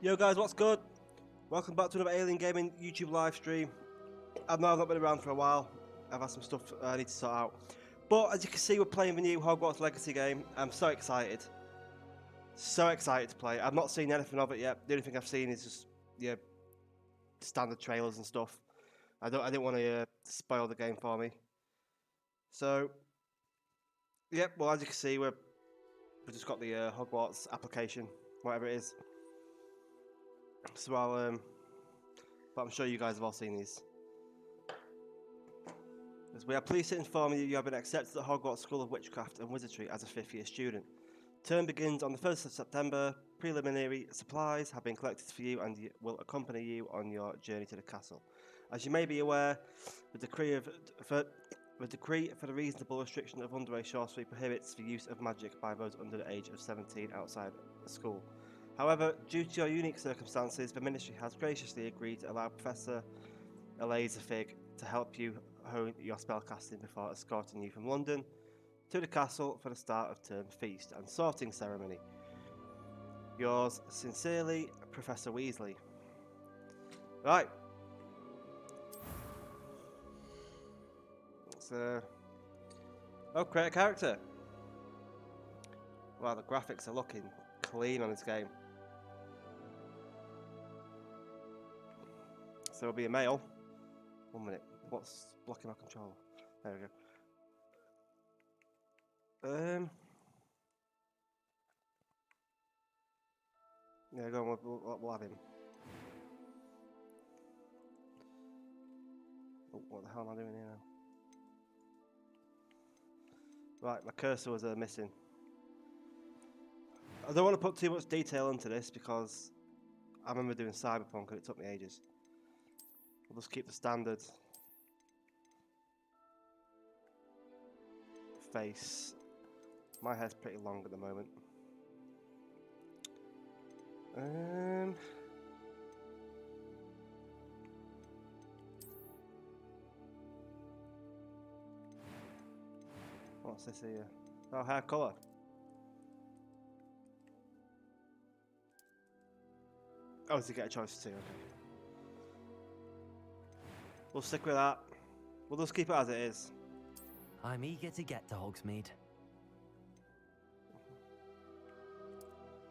Yo guys, what's good? Welcome back to another Alien Gaming YouTube live stream. I've not been around for a while. I've had some stuff I need to sort out. But as you can see, we're playing the new Hogwarts Legacy game. I'm so excited. So excited to play. I've not seen anything of it yet. The only thing I've seen is just standard trailers and stuff. I didn't want to spoil the game for me. So well, as you can see, we've just got the Hogwarts application, whatever it is. So but I'm sure you guys have all seen these. As we are pleased to inform you have been accepted at Hogwarts School of Witchcraft and Wizardry as a 5th year student. Term begins on the 1st of September. Preliminary supplies have been collected for you and will accompany you on your journey to the castle. As you may be aware, the decree for the reasonable restriction of underage sorcery prohibits the use of magic by those under the age of 17 outside the school. However, due to your unique circumstances, the Ministry has graciously agreed to allow Professor Eliza Fig to help you hone your spellcasting before escorting you from London to the castle for the start of term feast and sorting ceremony. Yours sincerely, Professor Weasley. Right. So, create a character. Wow, the graphics are looking clean on this game. So it'll be a male. 1 minute. What's blocking my controller? There we go. Yeah, go on. We'll have him. Oh, what the hell am I doing here now? Right, my cursor was missing. I don't want to put too much detail into this because I remember doing Cyberpunk and it took me ages. We'll just keep the standard face. My hair's pretty long at the moment. What's this here? Oh, hair colour. Oh, so you get a choice too, okay. We'll stick with that. We'll just keep it as it is. I'm eager to get to Hogsmeade.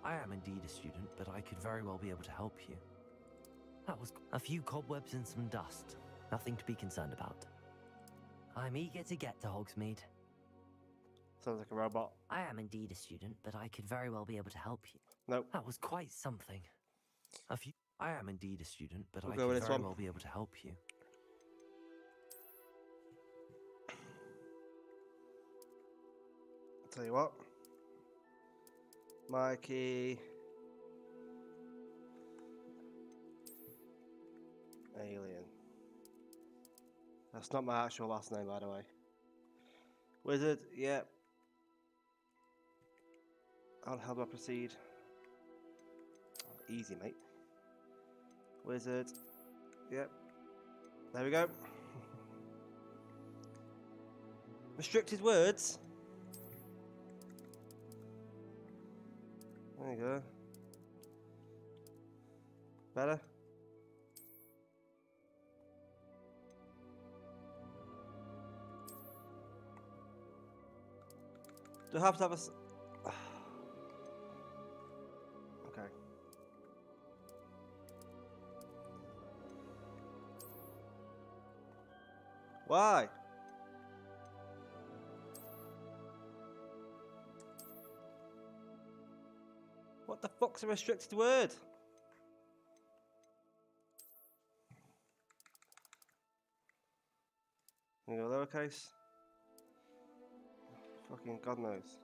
I am indeed a student, but I could very well be able to help you. That was a few cobwebs and some dust. Nothing to be concerned about. I'm eager to get to Hogsmeade. Sounds like a robot. I am indeed a student, but I could very well be able to help you. Nope. That was quite something. I am indeed a student, but We'll I go could with this very one. well be able to help you. Tell you what. Mikey. Alien. That's not my actual last name, by the way. Wizard, yep. How the hell do I proceed? Oh, easy, mate. Wizard, yep. There we go. Restricted words. There you go. Better? Do I have to have a... Okay. Why? What the fuck's a restricted word? You go lowercase. Fucking God knows.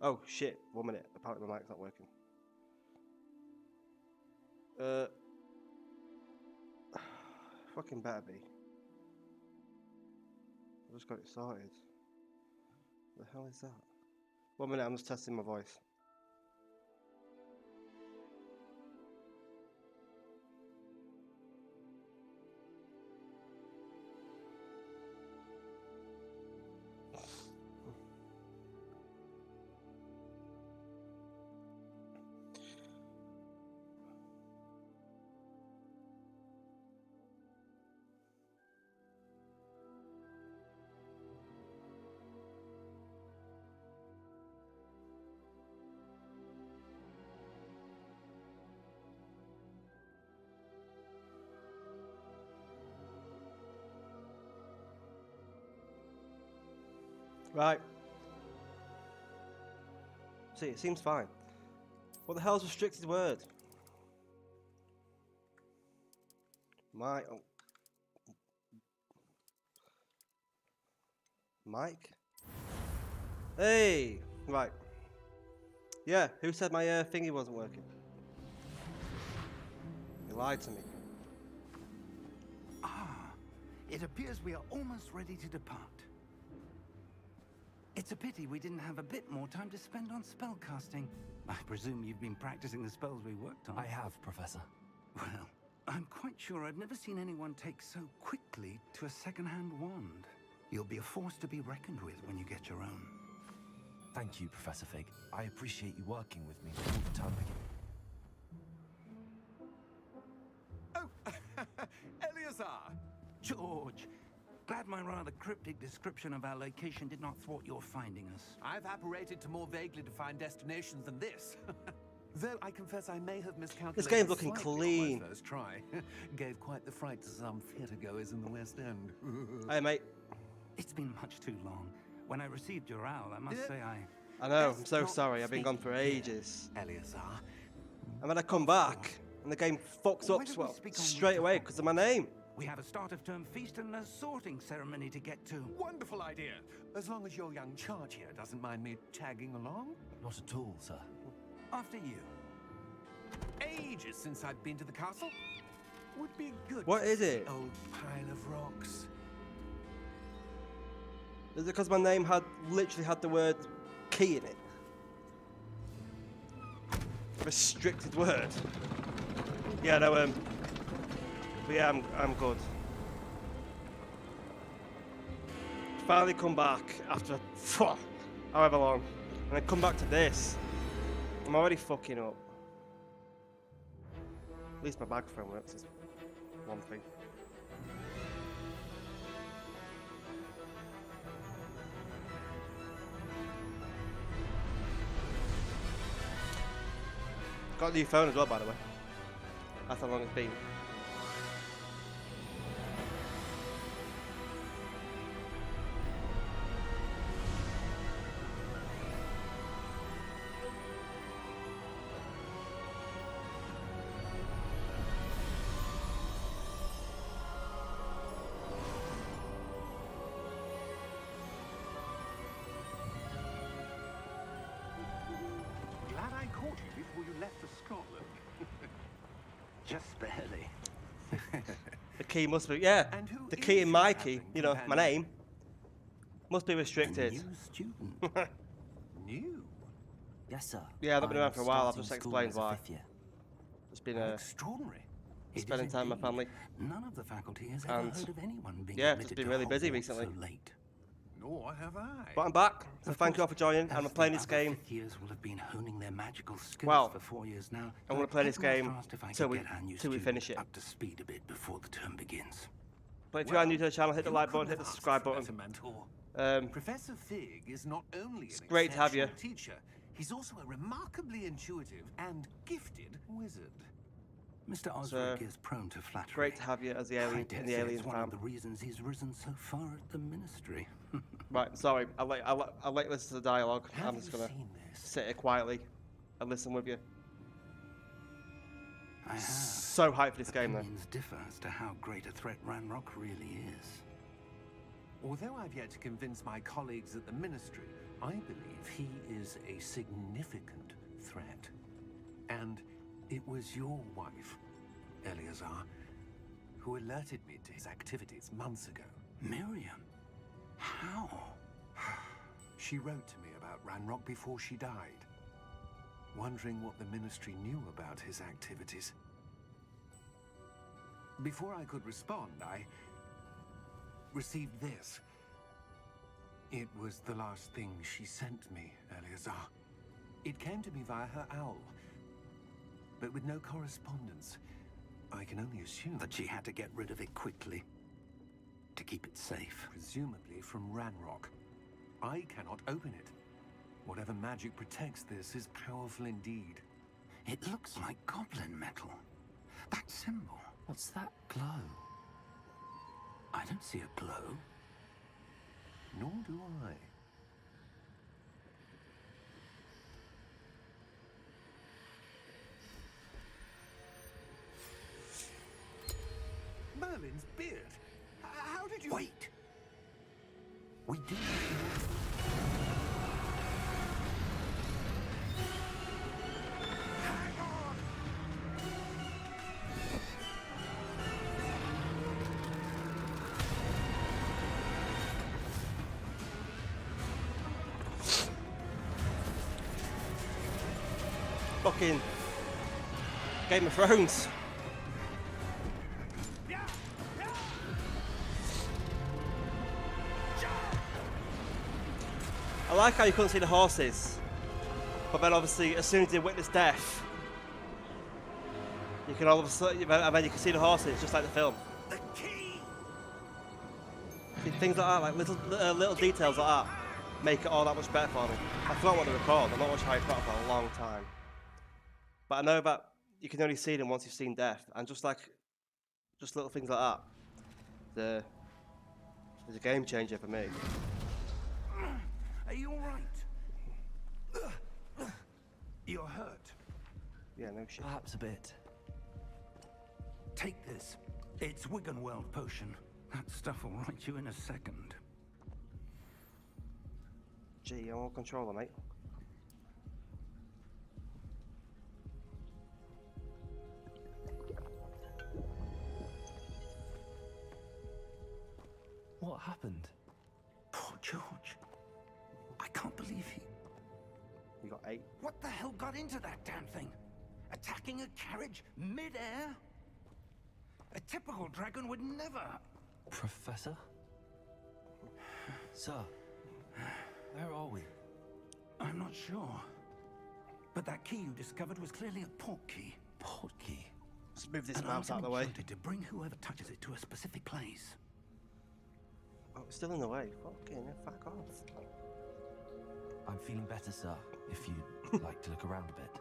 Oh shit! 1 minute. Apparently my mic's not working. Fucking better be. I just got it sorted. The hell is that? 1 minute. I'm just testing my voice. Right. See, it seems fine. What the hell's restricted word? Mike? Hey! Right. Yeah, who said my thingy wasn't working? He lied to me. It appears we are almost ready to depart. It's a pity we didn't have a bit more time to spend on spellcasting. I presume you've been practicing the spells we worked on. I have, Professor. Well, I'm quite sure I've never seen anyone take so quickly to a second-hand wand. You'll be a force to be reckoned with when you get your own. Thank you, Professor Fig. I appreciate you working with me all the time again. Oh, Eleazar! George, glad my rather cryptic description of our location did not thwart your finding us. I've apparated to more vaguely defined destinations than this. Though I confess I may have miscalculated. This game's looking slightly clean. on my first try. Gave quite the fright to some theatregoers in the West End. Hey, mate. It's been much too long. When I received your owl, I must say I know, I'm Let's so not sorry. I've been gone speak for here, ages. Eleazar. And then I come back, and the game fucks Why up don't we well, speak on straight the away topic? because of my name. We have a start-of-term feast and a sorting ceremony to get to. Wonderful idea. As long as your young charge here doesn't mind me tagging along. Not at all, sir. After you. Ages since I've been to the castle. Would be good. What to is see it? Old pile of rocks. Is it because my name literally had the word key in it? Restricted word. Yeah, no, but yeah, I'm good. Finally come back after however long, and then come back to this. I'm already fucking up. At least my microphone works, is one thing. Got a new phone as well, by the way. That's how long it's been. Glad I caught you before you left for Scotland. Just barely. The key must be, yeah. And who The key is in my your key, travelling you know, my companion? name, must be A restricted. new student. New? Yes, sir. Yeah, I've not been I'm around for a while. I've starting just school explained as a why. fifth year. It's been How extraordinary. It is spending time with my indeed. family. None of the faculty has ever And, heard of anyone being yeah, it's admitted been to really busy Hogwarts recently. so late. Nor have I. But I'm back, so Of thank you all course, for joining. as I'm the playing this other game. fifth years will have been honing their magical skills Well, for 4 years now. I'm gonna play this game till we till finish it. up to speed a bit before the term begins. But if you are new to the channel, hit the Who like could button, hit have the asked subscribe for a button. better mentor? Um, Professor Fig is not only an great to have you. exceptional teacher, he's also a remarkably intuitive and gifted wizard. Mr. Osric is prone to flattery. great to have you as the I alien dare in the say alien it's one fam. of the reasons he's risen so far at the ministry. Right, sorry. I'll let you listen to the dialogue. Have I'm you just gonna seen this? sit here quietly and listen with you. I have. So hyped for this game, though. Opinions differ as to how great a threat Ranrock really is. Although I've yet to convince my colleagues at the ministry, I believe he is a significant threat. And it was your wife, Eleazar, who alerted me to his activities months ago. Miriam? How? She wrote to me about Ranrock before she died, wondering what the ministry knew about his activities. Before I could respond, I received this. It was the last thing she sent me, Eleazar. It came to me via her owl, but with no correspondence. I can only assume That she had to get rid of it quickly to keep it safe. presumably from Ranrock. I cannot open it. Whatever magic protects this is powerful indeed. It looks like goblin metal. That symbol. What's that glow? I don't see a glow. Nor do I. Merlin's beard. How did you... Wait! We do... Hang on! Fucking Game of Thrones. I like how you couldn't see the horses, but then obviously as soon as you witness death, you can all of a sudden, and then you can see the horses, just like the film. The key! See, things like that, like little details like that, make it all that much better for me. I forgot what they were called. I've not watched Harry Potter for a long time, but I know that you can only see them once you've seen death, and just little things like that, it's a game changer for me. Are you all right? You're hurt. Yeah, no shit. Perhaps a bit. Take this. It's Wiggenweld potion. That stuff will right you in a second. Gee, I'm all controller, mate. What happened? Poor George. I can't believe he... You got 8. What the hell got into that damn thing? Attacking a carriage mid-air? A typical dragon would never... Professor? Sir, where are we? I'm not sure. But that key you discovered was clearly a port key. Port key? Let's move this An mouse out of the way. enchanted to bring whoever touches it to a specific place. Oh, it's still in the way. Fucking fuck off. I'm feeling better, sir, if you'd like to look around a bit.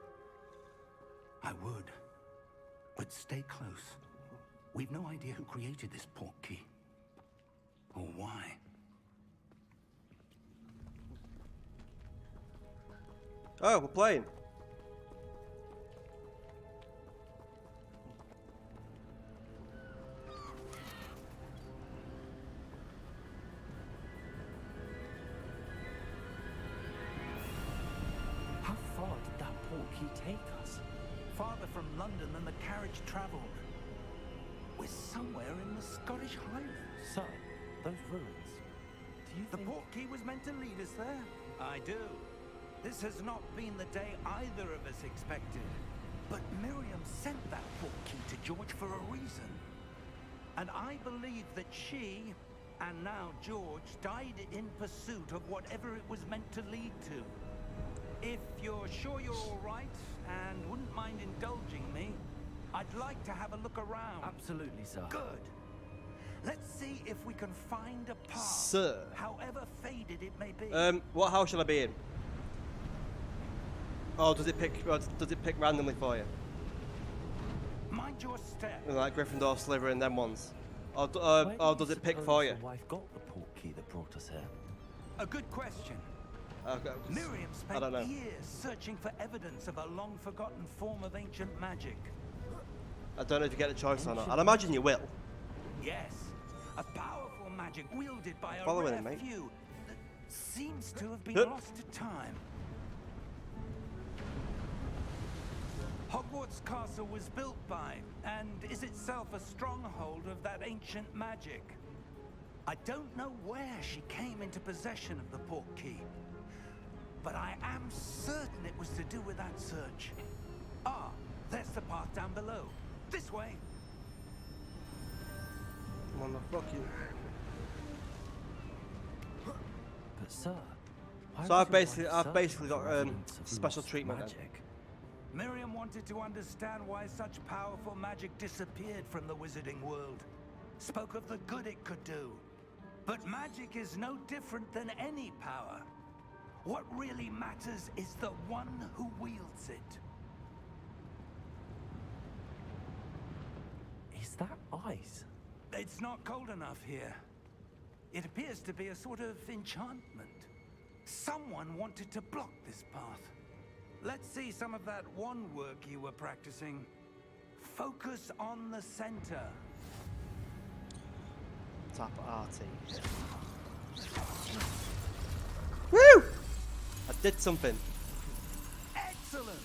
I would. But stay close. We've no idea who created this port key. Or why. Oh, we're playing. How far did that port key take us? Farther from London than the carriage travelled. We're somewhere in the Scottish Highlands. Sir, those ruins. Do you The think... port key was meant to lead us there? I do. This has not been the day either of us expected. But Miriam sent that port key to George for a reason. And I believe that she, and now George, died in pursuit of whatever it was meant to lead to. If you're sure you're all right, and wouldn't mind indulging me, I'd like to have a look around. Absolutely, sir. Good. Let's see if we can find a path, Sir. however faded it may be. What house should I be in? Oh, does it pick randomly for you? Mind your step. Like Gryffindor, Slytherin, them ones. Or Where do does you it pick suppose for you? your wife got the port key that brought us here? A good question. Miriam I don't know. spent years searching for evidence of a long-forgotten form of ancient magic. I don't know if you get a choice or not. I'd imagine you will. Yes, a powerful magic wielded by a Following rare him, mate. few that seems to have been Hup. lost to time. Hogwarts Castle was built by, and is itself a stronghold of that ancient magic. I don't know where she came into possession of the port key, but I am certain it was to do with that search. Ah, there's the path down below. This way. Motherfucking. But sir, why So was I've your basically, wife I've basically searching got for evidence of special lost treatment. Then. magic? Miriam wanted to understand why such powerful magic disappeared from the wizarding world. Spoke of the good it could do. But magic is no different than any power. What really matters is the one who wields it. Is that ice? It's not cold enough here. It appears to be a sort of enchantment. Someone wanted to block this path. Let's see some of that wand work you were practicing. Focus on the center. tap RT. Woo! I did something. Excellent!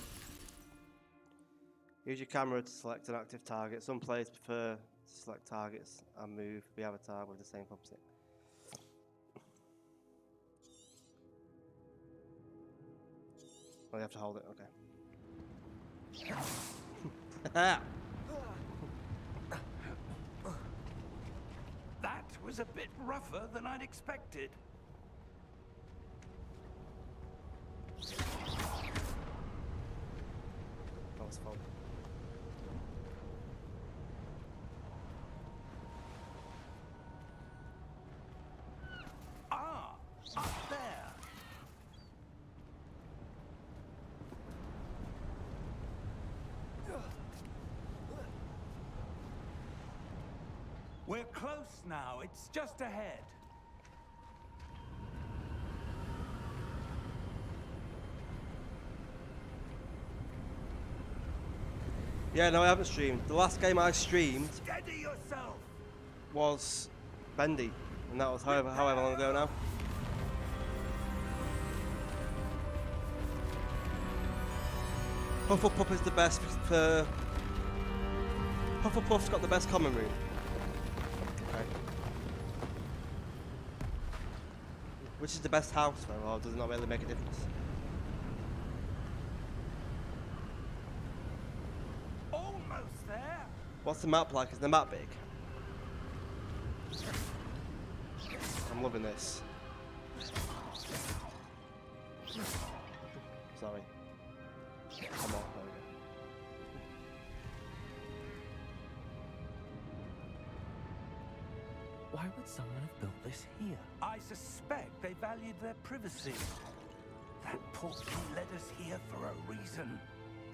Use your camera to select an active target. Some players prefer to select targets and move the avatar with the same composite. Oh, you have to hold it, okay. That was a bit rougher than I'd expected. That was fun. Ah, up there. We're close now. It's just ahead. Yeah, no, I haven't streamed. The last game I streamed Steady yourself. was Bendy, and that was however long ago now. Hufflepuff is the best for... Hufflepuff's got the best common room. Okay. Which is the best house though, or does it not really make a difference? Almost there. What's the map like? Is the map big? I'm loving this. Sorry. Come on, there we go. Why would someone have built this here? I suspect they valued their privacy. That portkey led us here for a reason.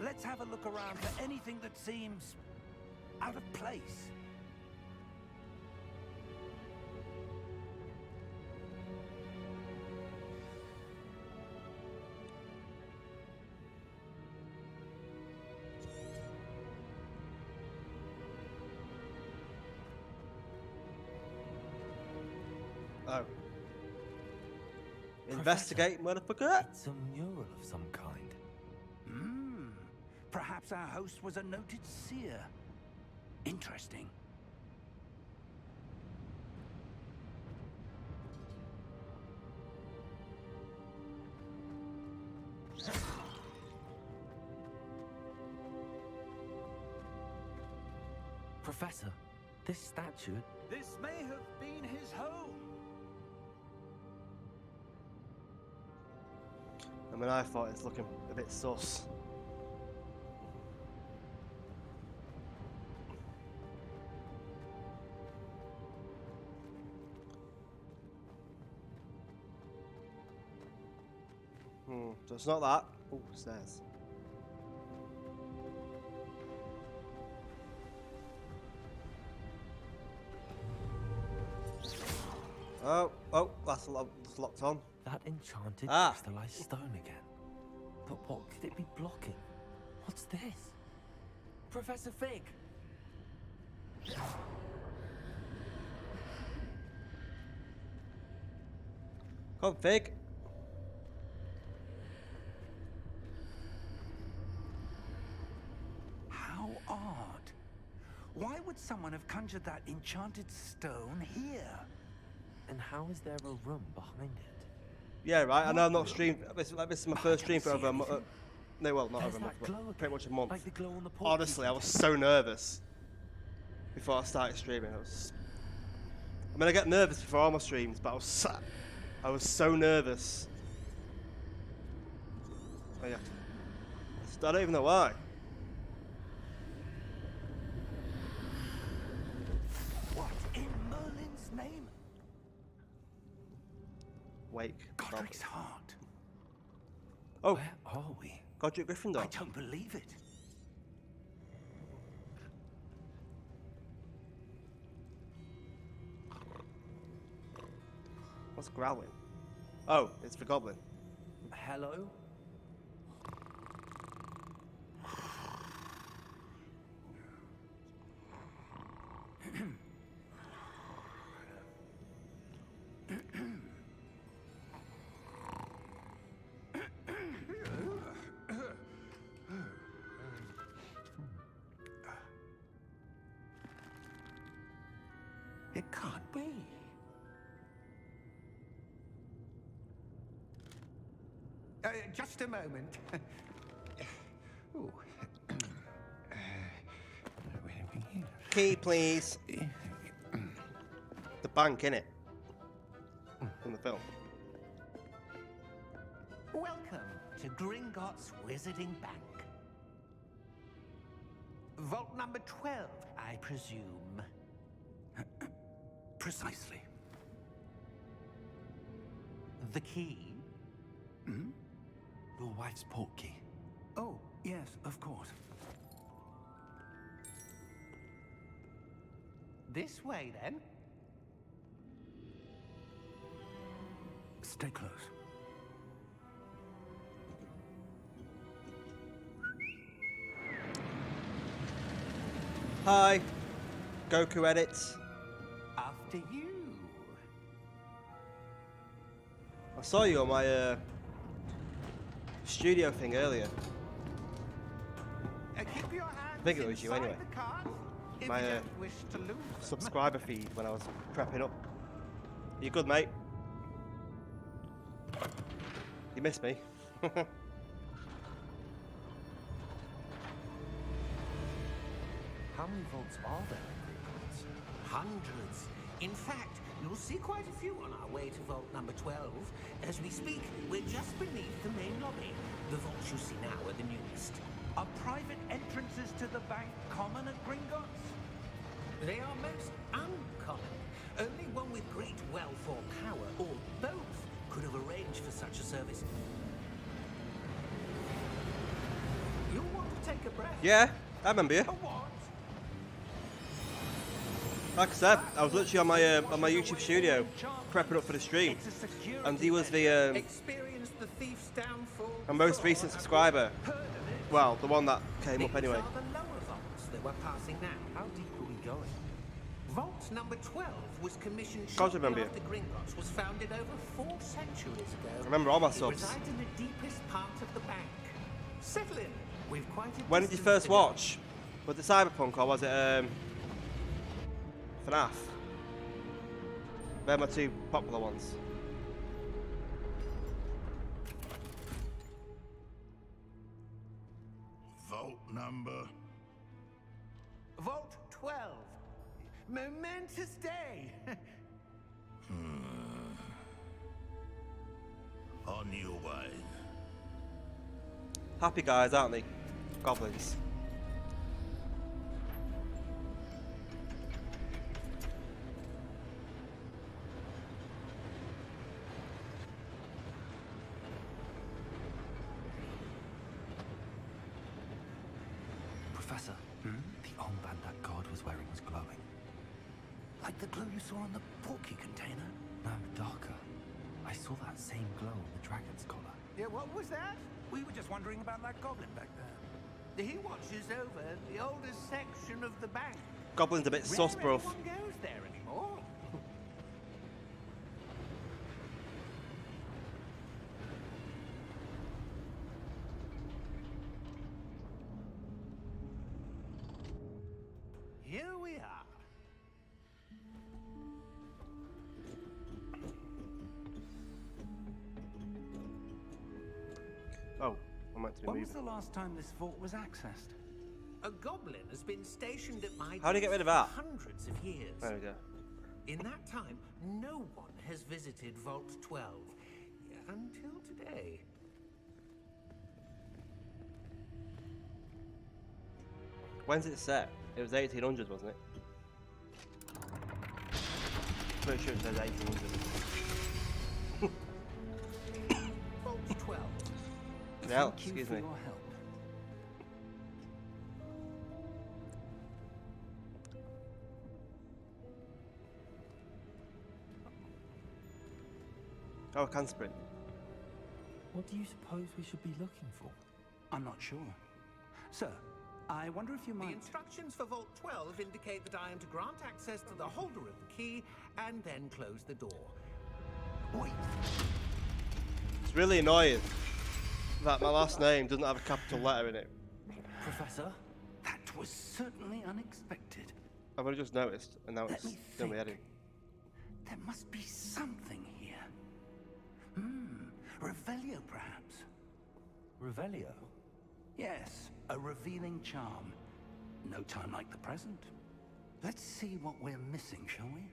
Let's have a look around for anything that seems out of place. Oh. Investigate, motherfucker! It's a mural of some kind. Perhaps our host was a noted seer. Interesting. Professor, this statue... This may have been his home. I mean, I thought it's looking a bit sus. So it's not that. Oh, stairs. Oh, that's locked on. That enchanted Ah. crystallized stone again. But what could it be blocking? What's this? Professor Fig! Come on, Fig. How odd. Why would someone have conjured that enchanted stone here? And how is there a room behind it? Yeah, right. I know I'm not streamed. This is my first stream for can't over a see month. anything. No, well, not There's over a month, that glow but again, pretty much a month. like the glow on the portkey. Honestly, I was so nervous before I started streaming. I mean, I get nervous before all my streams, but I was so nervous. Oh yeah. I don't even know why. What in Merlin's name? Wake. Godric's heart. Oh, Where are we? Godric Gryffindor. I don't believe it. What's growling? Oh, it's the goblin. Hello? It can't be. Just a moment. Ooh. Key, please. The bank, innit? From the film. Welcome to Gringotts Wizarding Bank. Vault number 12, I presume. Precisely. The key? Your wife's portkey. Oh, yes, of course. This way, then. Stay close. Hi. Goku edits. After you. I saw you on my studio thing earlier. Keep your hands I think it was you inside anyway. the cart if My, you don't wish to lose them. Subscriber feed when I was prepping up. You good, mate? You missed me. How many vaults are there in Gringotts? Hundreds. In fact, you'll see quite a few on our way to vault number 12. As we speak, we're just beneath the main lobby. The vaults you see now are the newest. Are private entrances to the bank common at Gringotts? They are most uncommon. Only one with great wealth or power, or both, could have arranged for such a service. You'll want to take a breath. Yeah, I remember you. A what? Like I said, I was literally on my YouTube studio prepping up for the stream, It's a security and he was measure. the Experienced the thief's downfall. my most recent subscriber. Heard of it? Well, the one that came up These anyway. are the lower vaults that we're passing now. How deep are we going? Vault number 12 was commissioned God, shortly remember you. after Gringotts was founded over 4 centuries ago. I remember all my It subs. resides in the deepest part of the bank. Settle in. We've quite a When did you distance first to go. watch? Was it Cyberpunk or was it FNAF? They're my two popular ones. Vault number. Vault 12. Momentous day. On your way. Happy guys, aren't they? Goblins. Professor, the armband that guard was wearing was glowing. Like the glue you saw on the porky container? No, darker. I saw that same glow on the dragon's collar. Yeah, what was that? We were just wondering about that goblin back there. He watches over the oldest section of the bank. Goblin's a bit sus, Rarely bruv. anyone goes there anymore. Here we are. Oh, I meant to be When was moving. the last time this vault was accessed? A goblin has been stationed at my How do you get rid desk of that? for hundreds of years. There we go. In that time, no one has visited Vault 12. Until today. When's it set? It was 1800s, wasn't it? Pretty sure it says 1800s. Vault 12. Yeah, Thank you excuse for me. your help. Oh, I can sprint. What do you suppose we should be looking for? I'm not sure. Sir, I wonder if you The might... instructions for Vault 12 indicate that I am to grant access to the holder of the key and then close the door. Wait. It's really annoying that my last name doesn't have a capital letter in it. Professor? That was certainly unexpected. I've only just noticed, and now Let it's me doing my head think. in. There must be something here. Revelio, perhaps? Revelio? Yes, a revealing charm. No time like the present. Let's see what we're missing, shall we?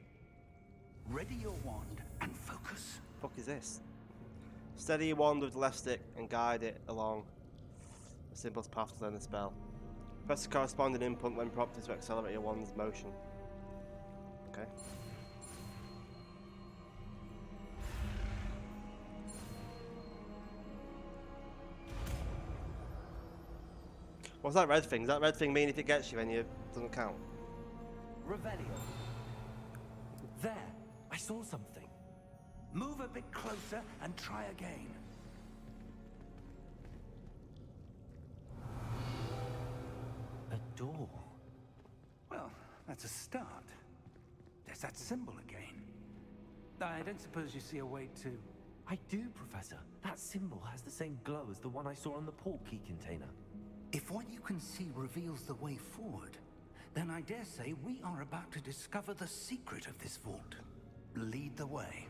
Ready your wand and focus. Fuck is this? Steady your wand with the left stick and guide it along the symbol's path to learn the spell. Press the corresponding input when prompted to accelerate your wand's motion. Okay. What's that red thing? Does that red thing mean if it gets you, then it doesn't count? Revelio. There, I saw something. Move a bit closer and try again. A door. Well, that's a start. There's that symbol again. I don't suppose you see a way to... I do, Professor. That symbol has the same glow as the one I saw on the port key container. If what you can see reveals the way forward, then I dare say we are about to discover the secret of this vault. Lead the way.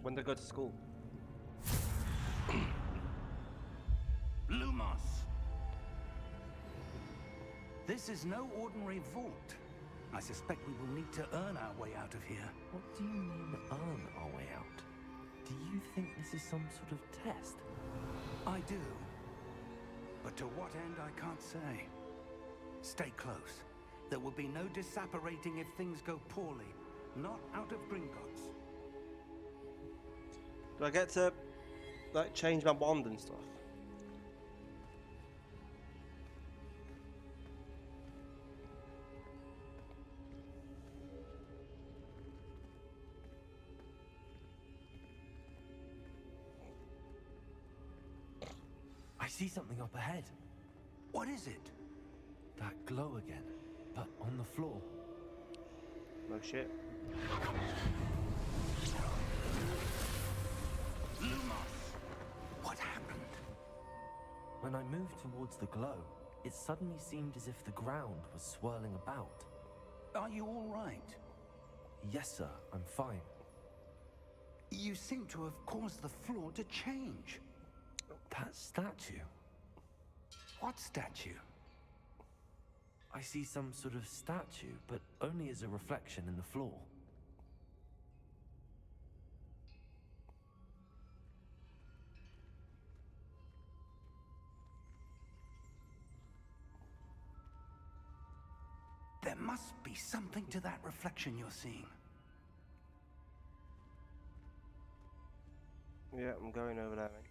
When do I go to school? Lumos! This is no ordinary vault. I suspect we will need to earn our way out of here. What do you mean, earn our way out? Do you think this is some sort of test? I do. But to what end, I can't say. Stay close. There will be no disapparating if things go poorly. Not out of Gringotts. Do I get to, like, change my wand and stuff? I see something up ahead. What is it? That glow again, but on the floor. No shit. Lumos! What happened? When I moved towards the glow, it suddenly seemed as if the ground was swirling about. Are you all right? Yes, sir, I'm fine. You seem to have caused the floor to change. That statue. What statue? I see some sort of statue, but only as a reflection in the floor. There must be something to that reflection you're seeing. Yeah, I'm going over there, mate.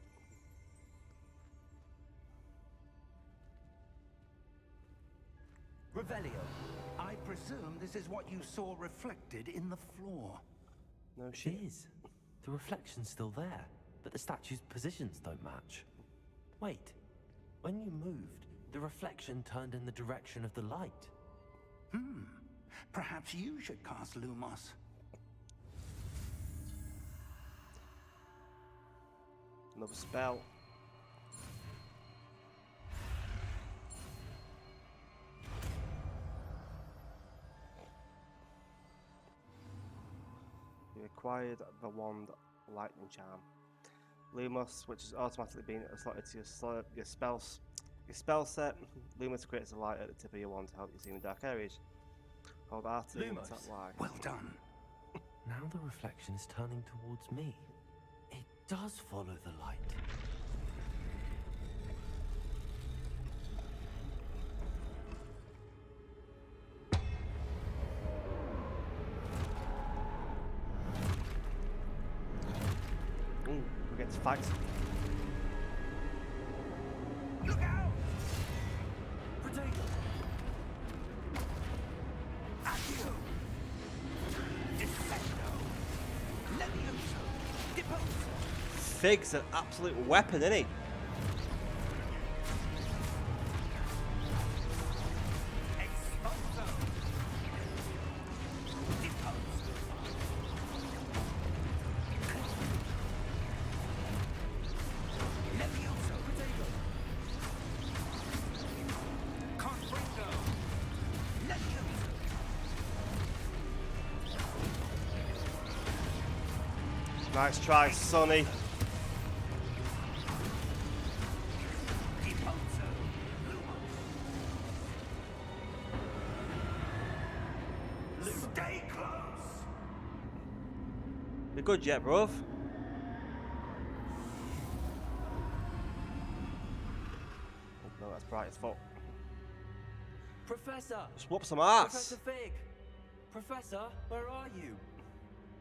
Revelio. I presume this is what you saw reflected in the floor. No It shit. is. The reflection's still there, but the statue's positions don't match. Wait. When you moved, the reflection turned in the direction of the light. Perhaps you should cast Lumos. Another spell. You acquired the wand lightning charm. Lumos, which has automatically been slotted to your spell set. Lumos creates a light at the tip of your wand to help you see in dark areas. Hold R2 and Lumos. tap Y. Well done. Now the reflection is turning towards me. It does follow the light. Ooh, we get to fight. Look out! Potato! Accio! Defendo! Levioso! Deposo! Fig's an absolute weapon, isn't he? Expulso! Deposo! Levioso! Potato! Nice try, Sonny. Stay close. You're good yet, bruv? Oh, no, that's bright as fuck. Professor! Just whoop some ass. Professor Fig! Professor, where are you?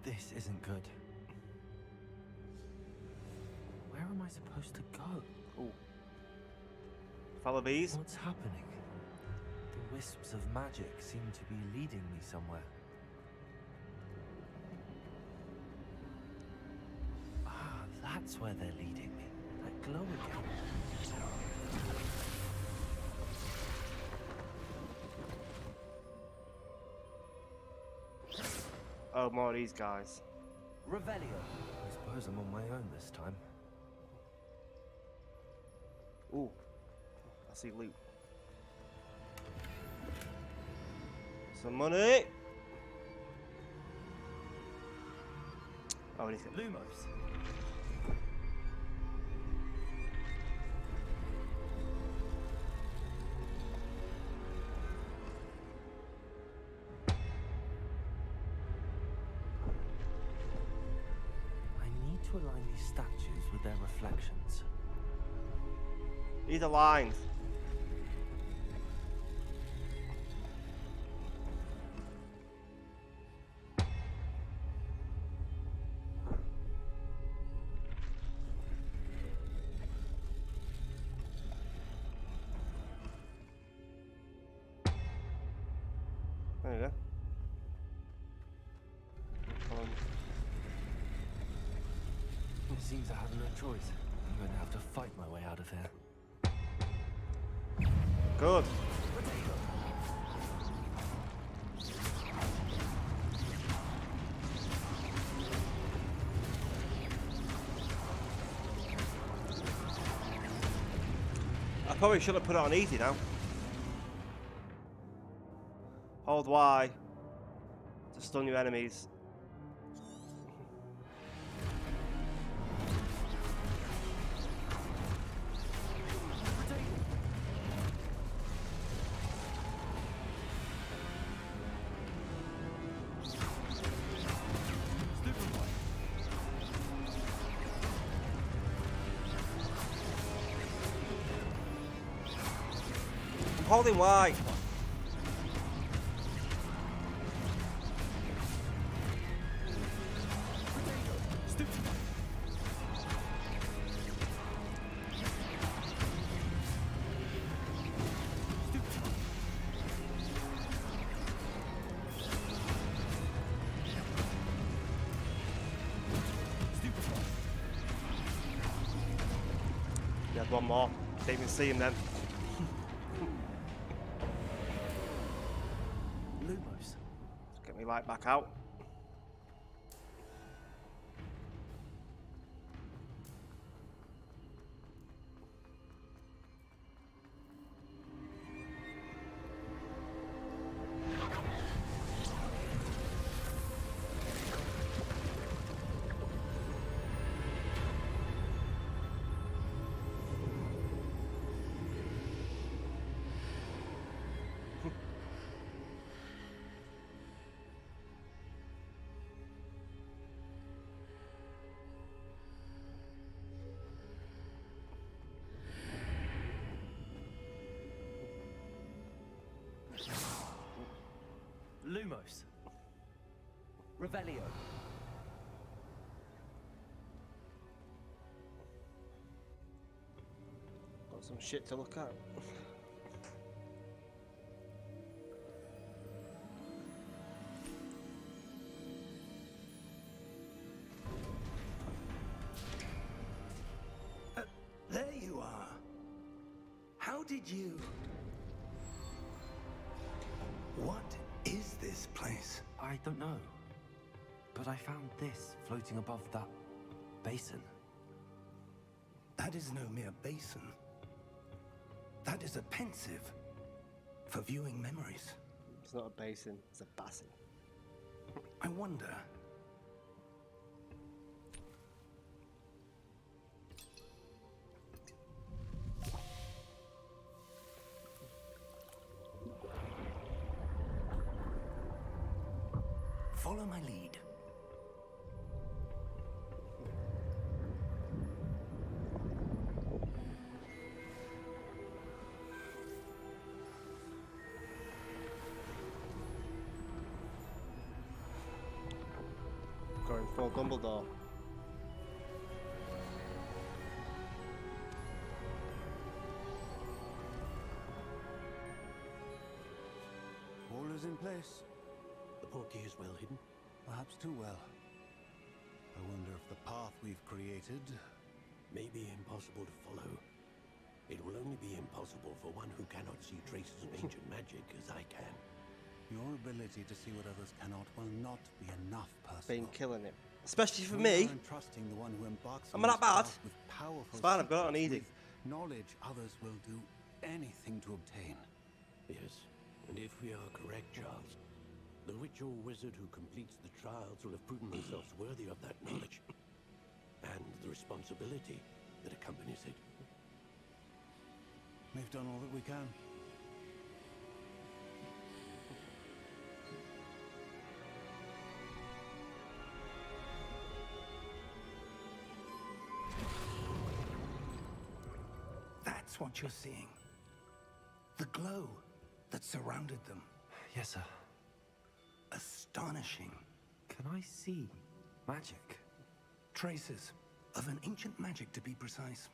This isn't good. Where am I supposed to go? Ooh. Follow these. What's happening? The wisps of magic seem to be leading me somewhere. Ah, that's where they're leading me. That glow again. Oh, more of these guys. Revelio. I suppose I'm on my own this time. Ooh. I see loot. Some money. Oh, and he's got Lumos. I need to align these statues with their reflections. He's aligned. There you go. It seems I have no choice. I'm going to have to fight my way out of here. Good. I probably should have put it on easy now. Hold Y to stun your enemies. I'm holding Y. There's one more. Didn't even see him then. Lumos. Get me light back out. Lumos. Revelio. Got some shit to look at. There you are. How did you... What is this place? I don't know. But I found this floating above that basin. That is no mere basin. That is a pensive for viewing memories. It's not a basin, it's a basin. I wonder... Follow my lead. Going full Dumbledore. All is in place. The portkey is well hidden. Perhaps too well. I wonder if the path we've created... May be impossible to follow. It will only be impossible for one who cannot see traces of ancient magic as I can. Your ability to see what others cannot will not be enough, Percival. Been killing it. Especially for We me. are entrusting the one who embarks Am on I this that bad? path with powerful It's fine, I've got it on secrets, easy. with knowledge others will do anything to obtain. Yes, and if we are correct, Charles, the witch or wizard who completes the trials will have proven themselves worthy of that knowledge and the responsibility that accompanies it. We've done all that we can. That's what you're seeing. The glow that surrounded them. Yes, sir. Astonishing. Can I see magic? Traces of an ancient magic, to be precise.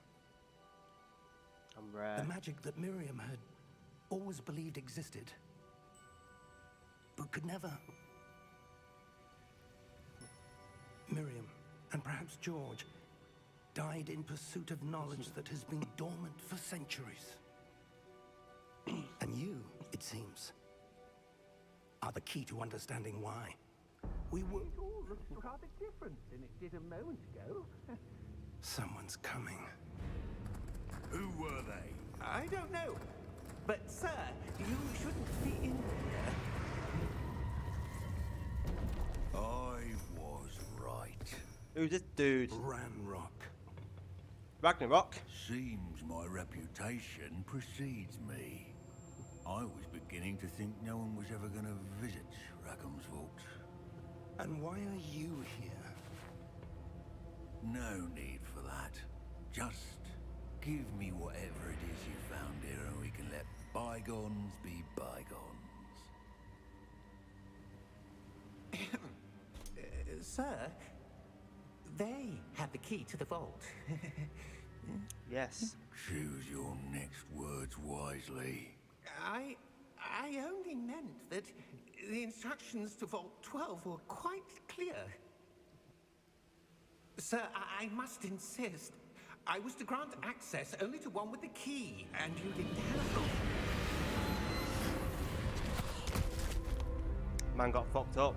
I'm The rare. magic that Miriam had always believed existed, but could never. Miriam, and perhaps George, died in pursuit of knowledge that has been dormant for centuries. And you, it seems, are the key to understanding why. We were... It all looks rather different than it did a moment ago. Someone's coming. Who were they? I don't know. But, sir, you shouldn't be in here. I was right. Who's this dude? Ranrock. Ragnarok? Seems my reputation precedes me. I was beginning to think no one was ever going to visit Rackham's Vault. And why are you here? No need for that. Just give me whatever it is you found here and we can let bygones be bygones. Sir, they have the key to the vault. Yes. Choose your next words wisely. I only meant that the instructions to Vault 12 were quite clear. Sir, I must insist. I was to grant access only to one with the key, and you didn't have it. Man got fucked up.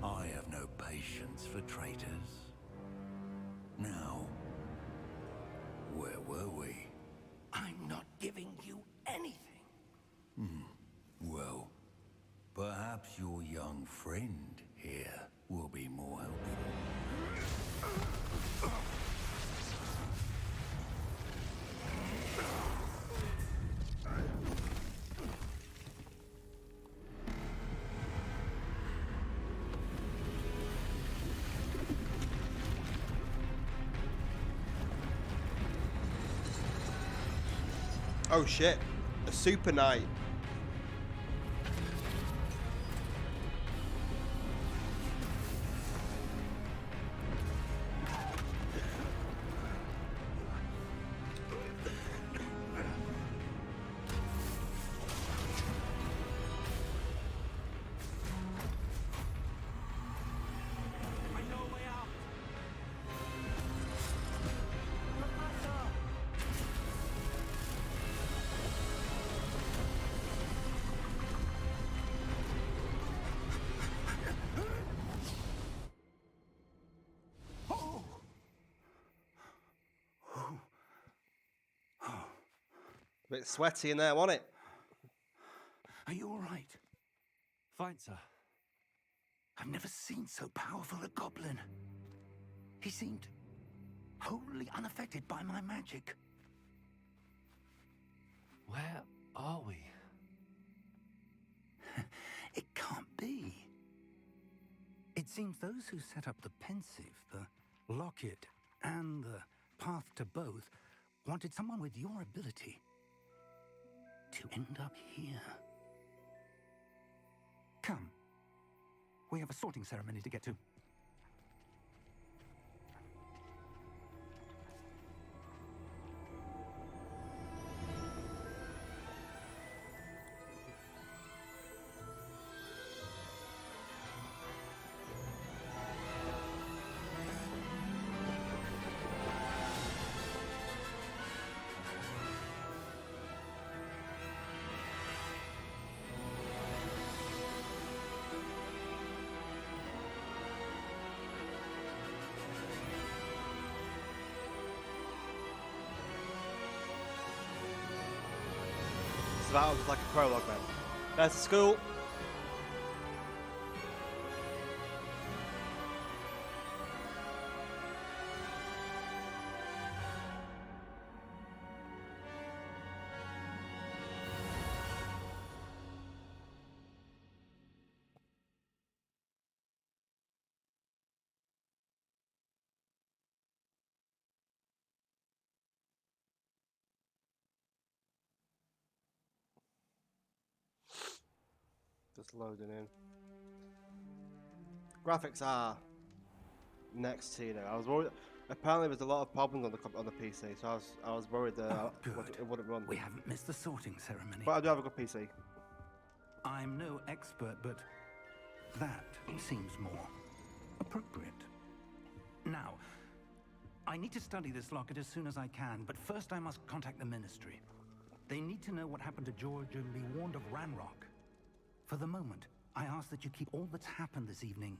I have no patience for traitors. Now, where were we? I'm not giving you anything. Well, perhaps your young friend here will be more helpful. Oh shit. A super knight. A bit sweaty in there, wasn't it? Are you all right? Fine, sir. I've never seen so powerful a goblin. He seemed wholly unaffected by my magic. Where are we? It can't be. It seems those who set up the pensive, the locket, and the path to both wanted someone with your ability to end up here. Come. We have a sorting ceremony to get to. So that was like a prologue then. There's the school. Just loading in. Graphics are next to, you know. I was worried. Apparently, there's a lot of problems on the PC, so I was worried that it wouldn't run. We haven't missed the sorting ceremony. But I do have a good PC. I'm no expert, but that seems more appropriate. Now, I need to study this locket as soon as I can, but first I must contact the Ministry. They need to know what happened to George and be warned of Ranrock. For the moment, I ask that you keep all that's happened this evening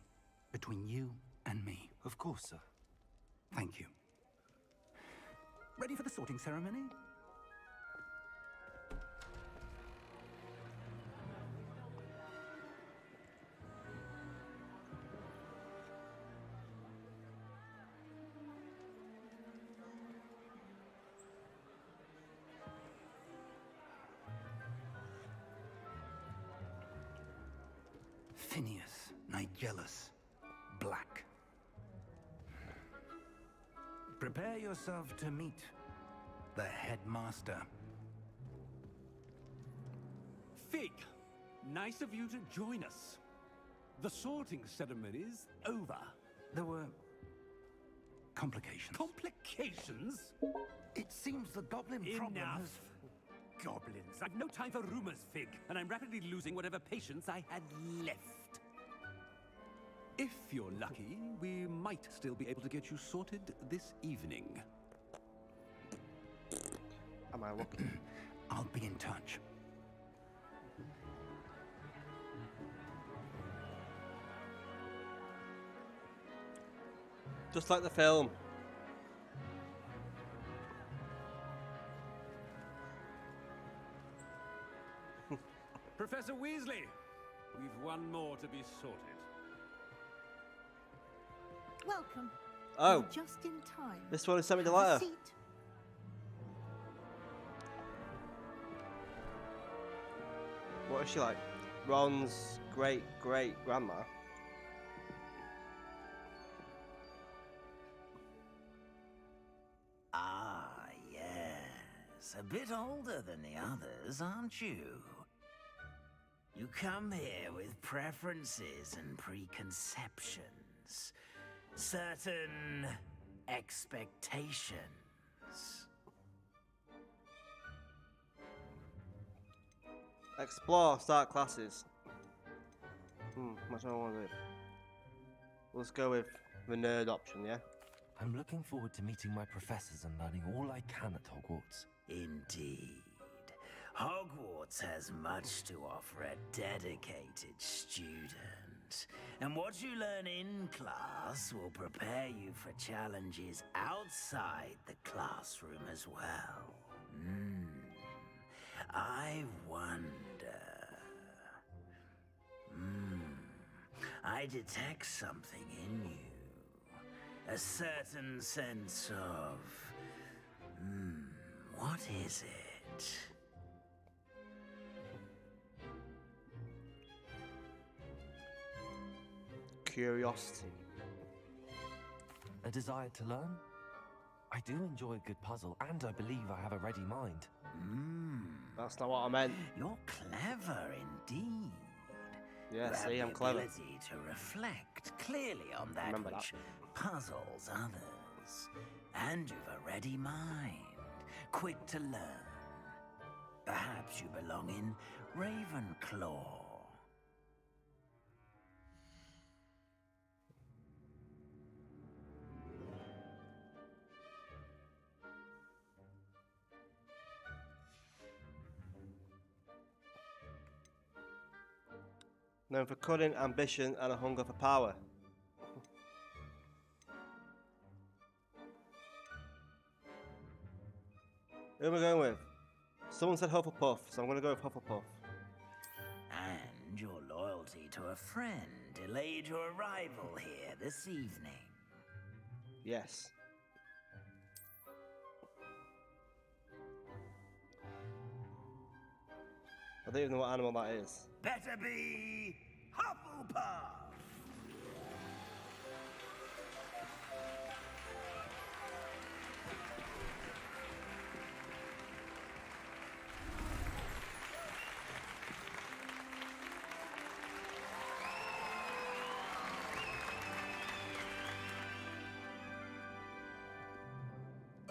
between you and me. Of course, sir. Thank you. Ready for the sorting ceremony? Phineas, Nigellus, Black. Prepare yourself to meet the headmaster. Fig, nice of you to join us. The sorting ceremony's over. There were complications. Complications? It seems the goblin problem Enough. has... Goblins. I've no time for rumors, Fig, and I'm rapidly losing whatever patience I had left. If you're lucky, we might still be able to get you sorted this evening. Am I looking? I'll be in touch. Just like the film. Professor Weasley, we've one more to be sorted. Welcome. Oh, You're just in time. this one is sent me the Have a letter. seat. What is she like? Ron's great-great-grandma? Ah, yes. A bit older than the others, aren't you? You come here with preferences and preconceptions. Certain expectations. Explore, start classes. What do I want to do? Let's go with the nerd option, yeah? I'm looking forward to meeting my professors and learning all I can at Hogwarts. Indeed. Hogwarts has much to offer a dedicated student. And what you learn in class will prepare you for challenges outside the classroom as well. I wonder... I detect something in you. A certain sense of... what is it? Curiosity. A desire to learn? I do enjoy a good puzzle, and I believe I have a ready mind. That's not what I meant. You're clever indeed. Yeah, You see, have I'm the clever. ability to reflect clearly on that Remember which puzzles others. And you've a ready mind, quick to learn. Perhaps you belong in Ravenclaw. Known for cunning, ambition, and a hunger for power. Who am I going with? Someone said Hufflepuff, so I'm going to go with Hufflepuff. And your loyalty to a friend delayed your arrival here this evening. Yes. I don't even know what animal that is. Better be Hufflepuff!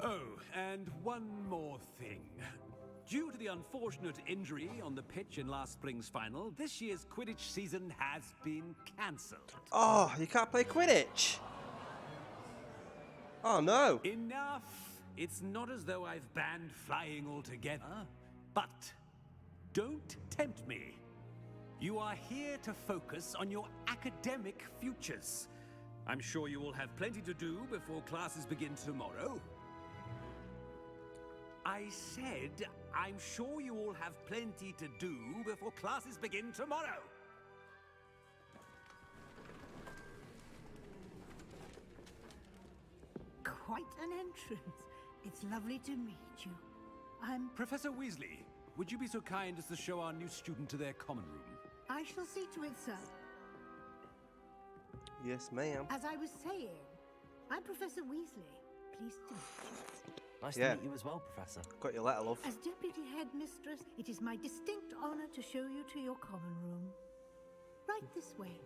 Oh, and one more thing. Due to the unfortunate injury on the pitch in last spring's final, this year's Quidditch season has been cancelled. Oh, you can't play Quidditch? Oh no. Enough! It's not as though I've banned flying altogether, but don't tempt me. You are here to focus on your academic futures. I'm sure you will have plenty to do before classes begin tomorrow. I said, I'm sure you all have plenty to do before classes begin tomorrow. Quite an entrance. It's lovely to meet you. I'm... Professor Weasley, would you be so kind as to show our new student to their common room? I shall see to it, sir. Yes, ma'am. As I was saying, I'm Professor Weasley. Pleased to meet you. Nice Yeah. to meet you as well, Professor. Got your letter, love. As Deputy Headmistress, it is my distinct honor to show you to your common room. Right this way.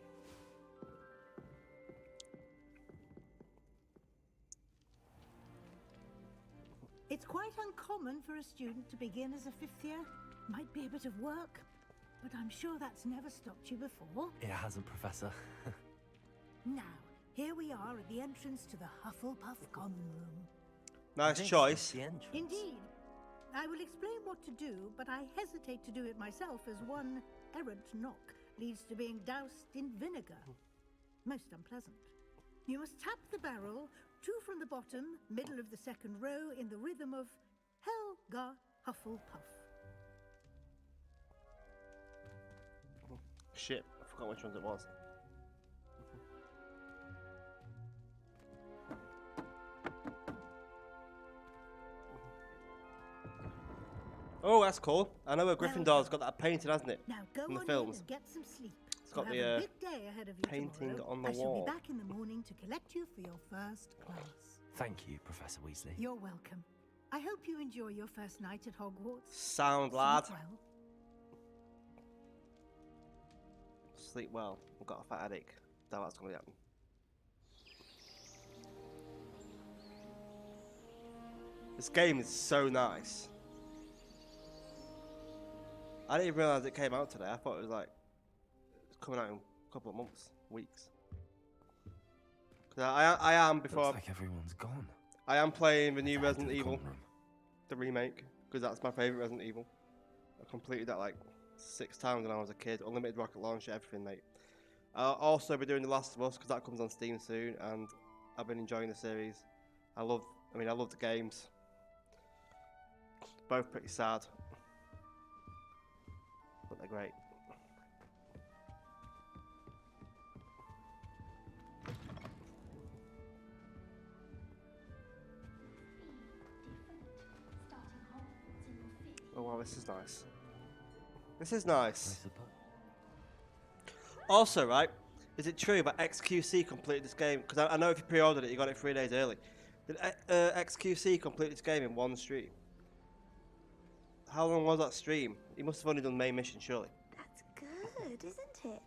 It's quite uncommon for a student to begin as a fifth year. Might be a bit of work, but I'm sure that's never stopped you before. It hasn't, Professor. Now, here we are at the entrance to the Hufflepuff common room. Nice This is choice. the entrance. Indeed. I will explain what to do, but I hesitate to do it myself as one errant knock leads to being doused in vinegar. Most unpleasant. You must tap the barrel, 2 from the bottom, middle of the second row, in the rhythm of Helga Hufflepuff. Shit, I forgot which ones it was. Oh, that's cool. I know where Gryffindor's got that painted, hasn't it? Now go In the on films. in and get some sleep. It's got You the have a big day ahead of you painting tomorrow. on the I shall wall. be back in the morning to collect you for your first class. Thank you, Professor Weasley. You're welcome. I hope you enjoy your first night at Hogwarts. Sound, Sleep lad. well. Sleep well. I've got a fat headache. Doubt that's going to happen. This game is so nice. I didn't even realise it came out today. I thought it was like it's coming out in a couple of months, weeks. 'Cause I am before Looks like everyone's gone. I am playing the new Let's head to Resident the Evil, common room. the remake, because that's my favourite Resident Evil. I completed that like 6 times when I was a kid. Unlimited rocket launcher, everything, mate. I'll also be doing The Last of Us because that comes on Steam soon, and I've been enjoying the series. I love the games. Both pretty sad, but they're great. Oh wow, this is nice. This is I nice. suppose. Also, right, Is it true that XQC completed this game? Because I know if you pre-ordered it, you got it 3 days early. Did XQC complete this game in one stream? How long was that stream? He must have only done main mission, surely. That's good, isn't it?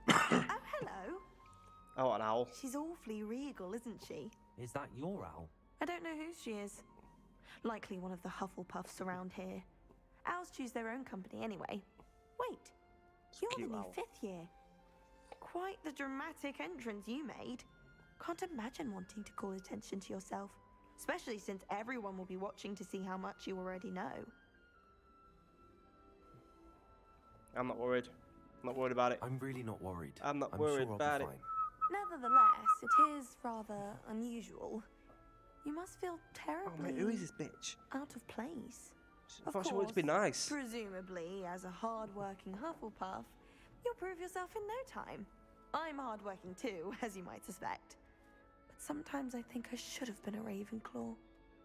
Oh, hello. Oh, an owl. She's awfully regal, isn't she? Is that your owl? I don't know who she is. Likely one of the Hufflepuffs around here. Owls choose their own company anyway. Wait, It's a you're the cute new owl. 5th year. Quite the dramatic entrance you made. Can't imagine wanting to call attention to yourself, especially since everyone will be watching to see how much you already know. I'm not worried. I'm not worried about it. I'm really not worried. I'm not sure worried I'll be about it. fine. Nevertheless, it is rather unusual. You must feel Oh, terribly mate, who is this bitch? out of place. I thought she wanted to be nice. Presumably, as a hard-working Hufflepuff, you'll prove yourself in no time. I'm hard-working too, as you might suspect. But sometimes I think I should have been a Ravenclaw.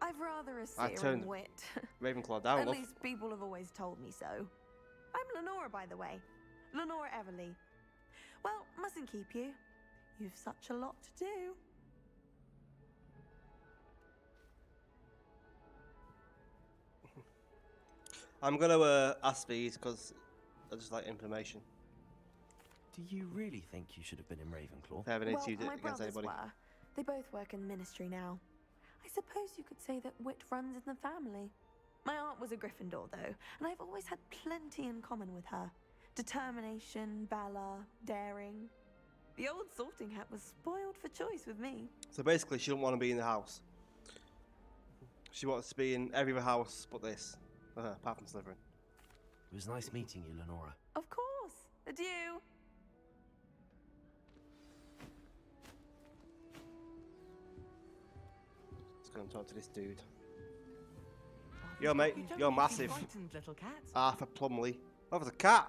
I've rather a I searing turned wit. Ravenclaw down, At love. least people have always told me so. I'm Lenora, by the way. Lenora Everly. Well, mustn't keep you. You've such a lot to do. I'm gonna ask these because I just like information. Do you really think you should have been in Ravenclaw? If I haven't Well, interviewed it my against brothers anybody. were. They both work in the ministry now. I suppose you could say that wit runs in the family. My aunt was a Gryffindor, though, and I've always had plenty in common with her. Determination, valor, daring. The old sorting hat was spoiled for choice with me. So basically, she don't want to be in the house. She wants to be in every other house but this. Apart from Slytherin. It was nice meeting you, Lenora. Of course. Adieu. Let's go and talk to this dude. Yo, mate, you're massive. Little cat. Arthur Plumley. Oh, there's a cat.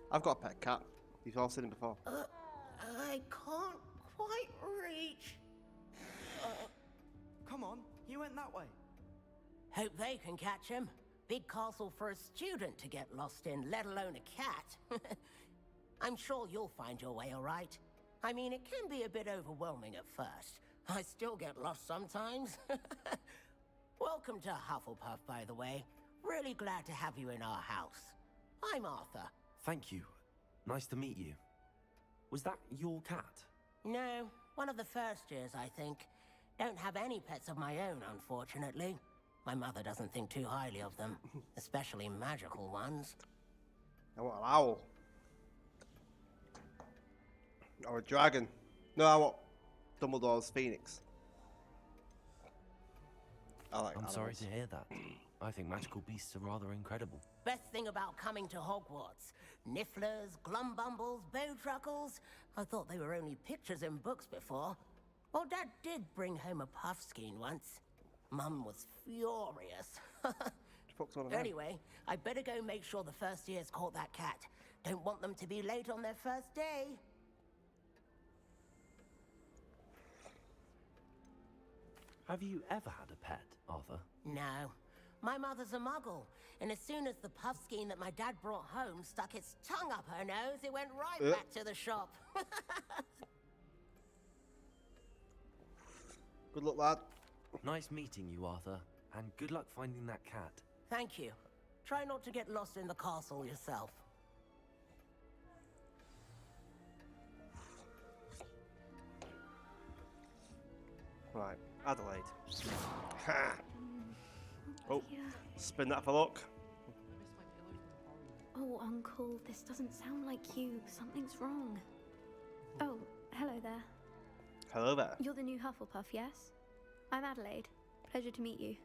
I've got a pet cat. You've all seen him before. I can't quite reach. Come on, you went that way. Hope they can catch him. Big castle for a student to get lost in, let alone a cat. I'm sure you'll find your way all right. I mean, it can be a bit overwhelming at first. I still get lost sometimes. Welcome to Hufflepuff, by the way. Really glad to have you in our house. I'm Arthur. Thank you. Nice to meet you. Was that your cat? No, one of the first years, I think. Don't have any pets of my own, unfortunately. My mother doesn't think too highly of them, especially magical ones. I want an owl. Or a dragon. No, I want Dumbledore's phoenix. I like I'm animals. sorry to hear that. I think magical beasts are rather incredible. Best thing about coming to Hogwarts. Nifflers, glumbumbles, bowtruckles. I thought they were only pictures in books before. Well, Dad did bring home a puffskein once. Mum was furious. Fuck's one of them? Anyway, I better go make sure the first years caught that cat. Don't want them to be late on their first day. Have you ever had a pet, Arthur? No. My mother's a muggle, and as soon as the puffskein that my dad brought home stuck its tongue up her nose, it went right back to the shop. Good luck, lad. Nice meeting you, Arthur, and good luck finding that cat. Thank you. Try not to get lost in the castle yourself. Right, Adelaide. Ha! Oh, spin that for luck. Oh, Uncle, this doesn't sound like you. Something's wrong. Oh, hello there. Hello there. You're the new Hufflepuff, yes? I'm Adelaide. Pleasure to meet you.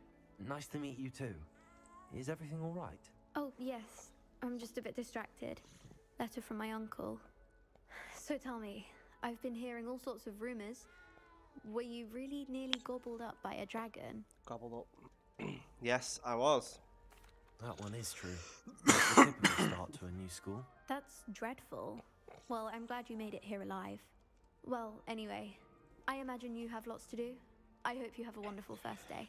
Nice to meet you too. Is everything all right? Oh, yes. I'm just a bit distracted. Letter from my uncle. So tell me, I've been hearing all sorts of rumors. Were you really nearly gobbled up by a dragon? Gobbled up. Yes, I was. That one is true. It's the typical start to a new school. That's dreadful. Well, I'm glad you made it here alive. Well, anyway, I imagine you have lots to do. I hope you have a wonderful first day.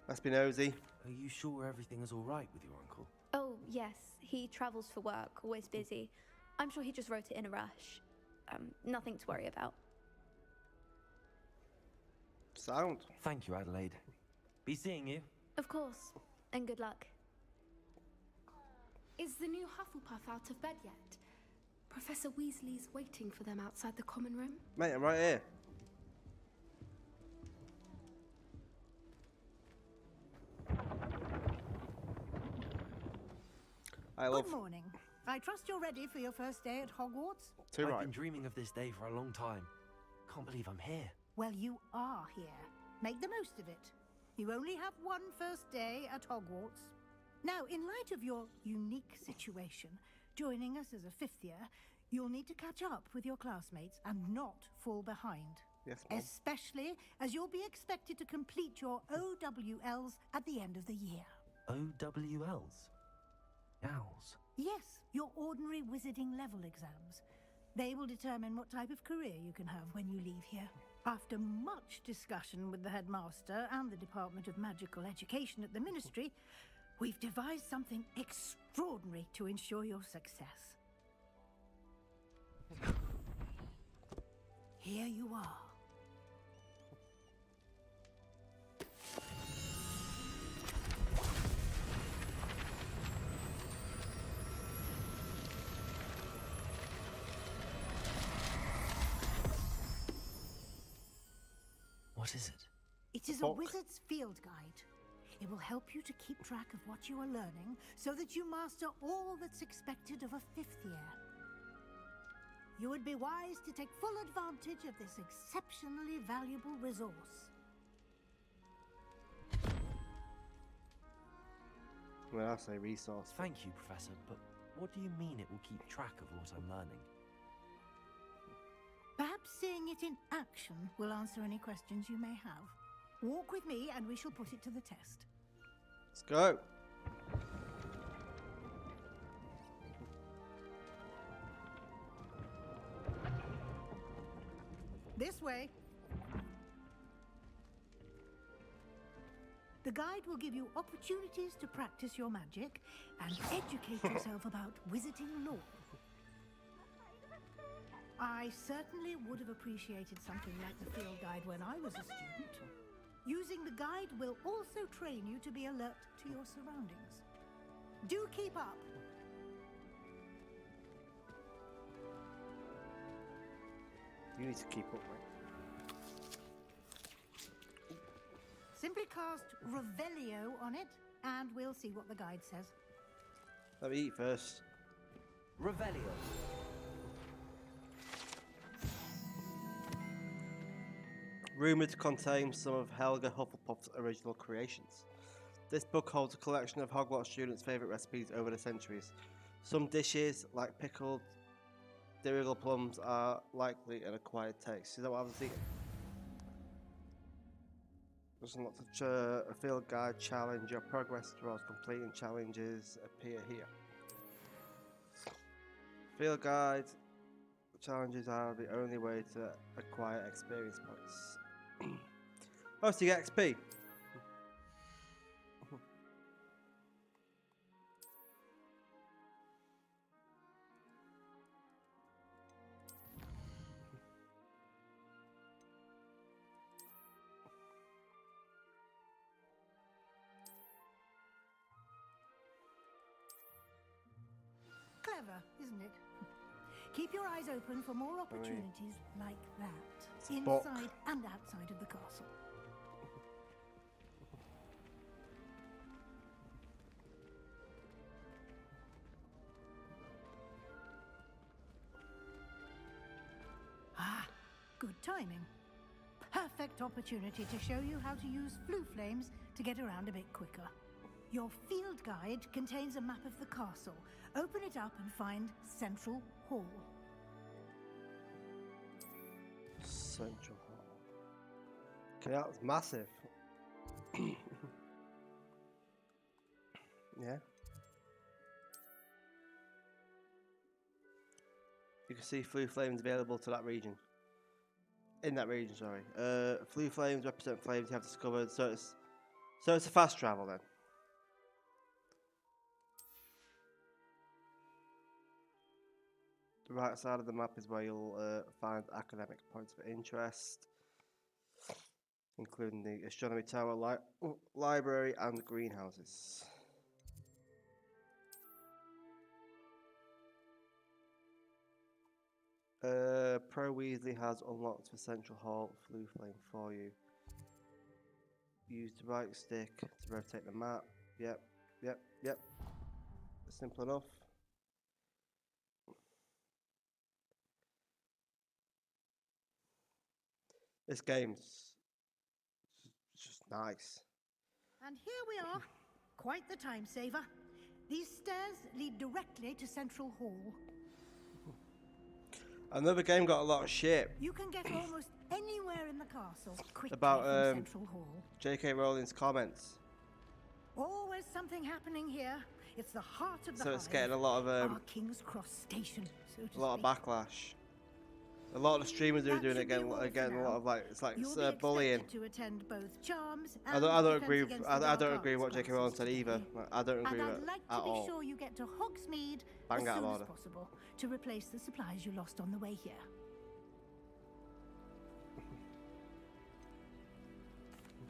Let's be nosy. Are you sure everything is all right with your uncle? Oh, yes. He travels for work, always busy. I'm sure he just wrote it in a rush. Nothing to worry about. Sound. Thank you, Adelaide. Be seeing you. Of course. And good luck. Is the new Hufflepuff out of bed yet? Professor Weasley's waiting for them outside the common room. Mate, I'm right here. Good morning. I trust you're ready for your first day at Hogwarts? I've been dreaming of this day for a long time. Can't believe I'm here. Well, you are here. Make the most of it. You only have one first day at Hogwarts. Now, in light of your unique situation, joining us as a fifth year, you'll need to catch up with your classmates and not fall behind. Yes, Mom. Especially as you'll be expected to complete your OWLs at the end of the year. OWLs? Owls? Yes, your ordinary wizarding level exams. They will determine what type of career you can have when you leave here. After much discussion with the headmaster and the Department of Magical Education at the Ministry, we've devised something extraordinary to ensure your success. Here you are. What is it? It is a wizard's field guide. It will help you to keep track of what you are learning so that you master all that's expected of a fifth year. You would be wise to take full advantage of this exceptionally valuable resource. Well, I say resource. Thank you, Professor, but what do you mean it will keep track of what I'm learning? Perhaps seeing it in action will answer any questions you may have. Walk with me and we shall put it to the test. Let's go. This way. The guide will give you opportunities to practice your magic and educate yourself about wizarding lore. I certainly would have appreciated something like the field guide when I was a student. Using the guide will also train you to be alert to your surroundings. Do keep up. You need to keep up, mate. Simply cast Revelio on it, and we'll see what the guide says. Let me eat first. Revelio. Rumoured to contain some of Helga Hufflepuff's original creations. This book holds a collection of Hogwarts students' favourite recipes over the centuries. Some dishes, like pickled dirigal plums, are likely an acquired taste. Is that what I was eating? There's not such a field guide challenge. Your progress towards completing challenges appear here. Field guide challenges are the only way to acquire experience points. Oh, so you get XP. Clever, isn't it? Keep your eyes open for more opportunities like that, inside and outside of the castle. Ah, good timing. Perfect opportunity to show you how to use flue flames to get around a bit quicker. Your field guide contains a map of the castle. Open it up and find Central Hall. Central Hall. Okay, that was massive. Yeah. You can see flue flames available to that region. In that region, sorry. Flue flames represent flames you have discovered, so it's a fast travel then. The right side of the map is where you'll find academic points of interest, including the astronomy tower, library, and greenhouses. Pro Weasley has unlocked the central hall Floo Flame for you. Use the right stick to rotate the map. Yep. Simple enough. This game's just nice. And here we are. Quite the time saver. These stairs lead directly to Central Hall. Another game got a lot of shit You can get almost anywhere in the castle quickly about from Central Hall. J.K. Rowling's comments. Always something happening here. It's the heart of the So it's hive. getting a lot of Our King's Cross station, so to a lot of speak. backlash. A lot of the streamers who are doing it getting a lot of You'll be bullying. expected to attend both charms I and don't Defense agree. Against the I Dark don't agree with what Arts J.K. Rowling said classes either. today. Like, I don't agree And with I'd it like at to be all. sure you get to Hogsmeade Bang as out of soon as order. possible to replace the supplies you lost on the way here.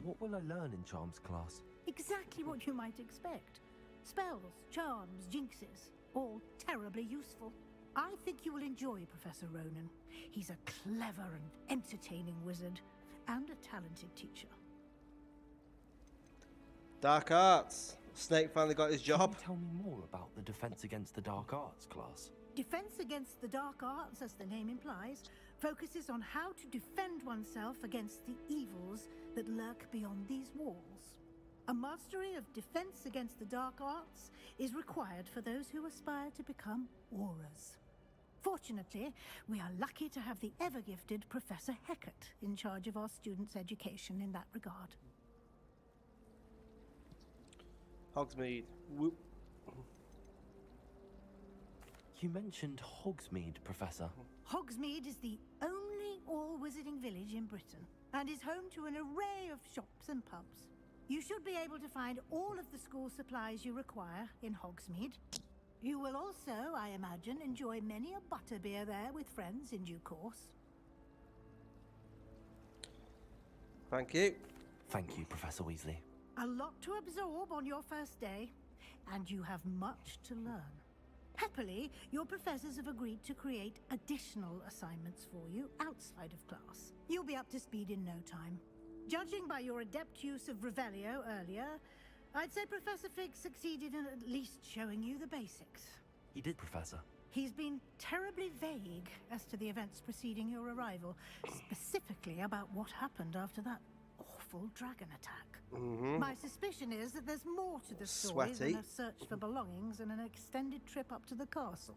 What will I learn in Charms class? Exactly what you might expect. Spells, charms, jinxes, all terribly useful. I think you will enjoy Professor Ronan. He's a clever and entertaining wizard, and a talented teacher. Dark Arts. Snape finally got his job. Can you tell me more about the Defense Against the Dark Arts class? Defense Against the Dark Arts, as the name implies, focuses on how to defend oneself against the evils that lurk beyond these walls. A mastery of Defense Against the Dark Arts is required for those who aspire to become Aurors. Fortunately, we are lucky to have the ever-gifted Professor Hecat in charge of our students' education in that regard. Hogsmeade. Whoop. You mentioned Hogsmeade, Professor. Hogsmeade is the only all-wizarding village in Britain and is home to an array of shops and pubs. You should be able to find all of the school supplies you require in Hogsmeade. You will also, I imagine, enjoy many a butterbeer there with friends in due course. Thank you. Thank you, Professor Weasley. A lot to absorb on your first day, and you have much to learn. Happily, your professors have agreed to create additional assignments for you outside of class. You'll be up to speed in no time. Judging by your adept use of Revelio earlier, I'd say Professor Fig succeeded in at least showing you the basics. He did, Professor. He's been terribly vague as to the events preceding your arrival, specifically about what happened after that awful dragon attack. My suspicion is that there's more to the story Sweaty. than a search for belongings and an extended trip up to the castle.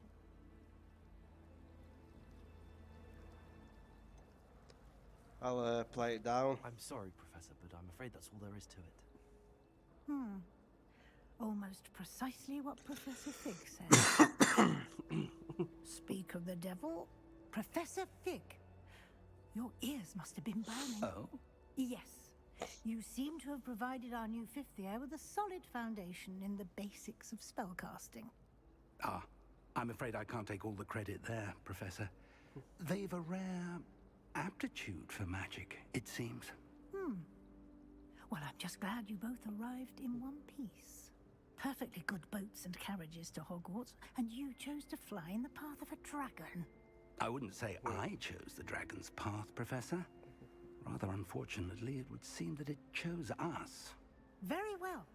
I'll play it down. I'm sorry, Professor, but I'm afraid that's all there is to it. Almost precisely what Professor Fig said. Speak of the devil, Professor Fig. Your ears must have been burning. Oh? Yes. You seem to have provided our new fifth year with a solid foundation in the basics of spellcasting. Ah, I'm afraid I can't take all the credit there, Professor. They've a rare aptitude for magic, it seems. Well, I'm just glad you both arrived in one piece. Perfectly good boats and carriages to Hogwarts, and you chose to fly in the path of a dragon. I wouldn't say I chose the dragon's path, Professor. Rather unfortunately, it would seem that it chose us. Very well.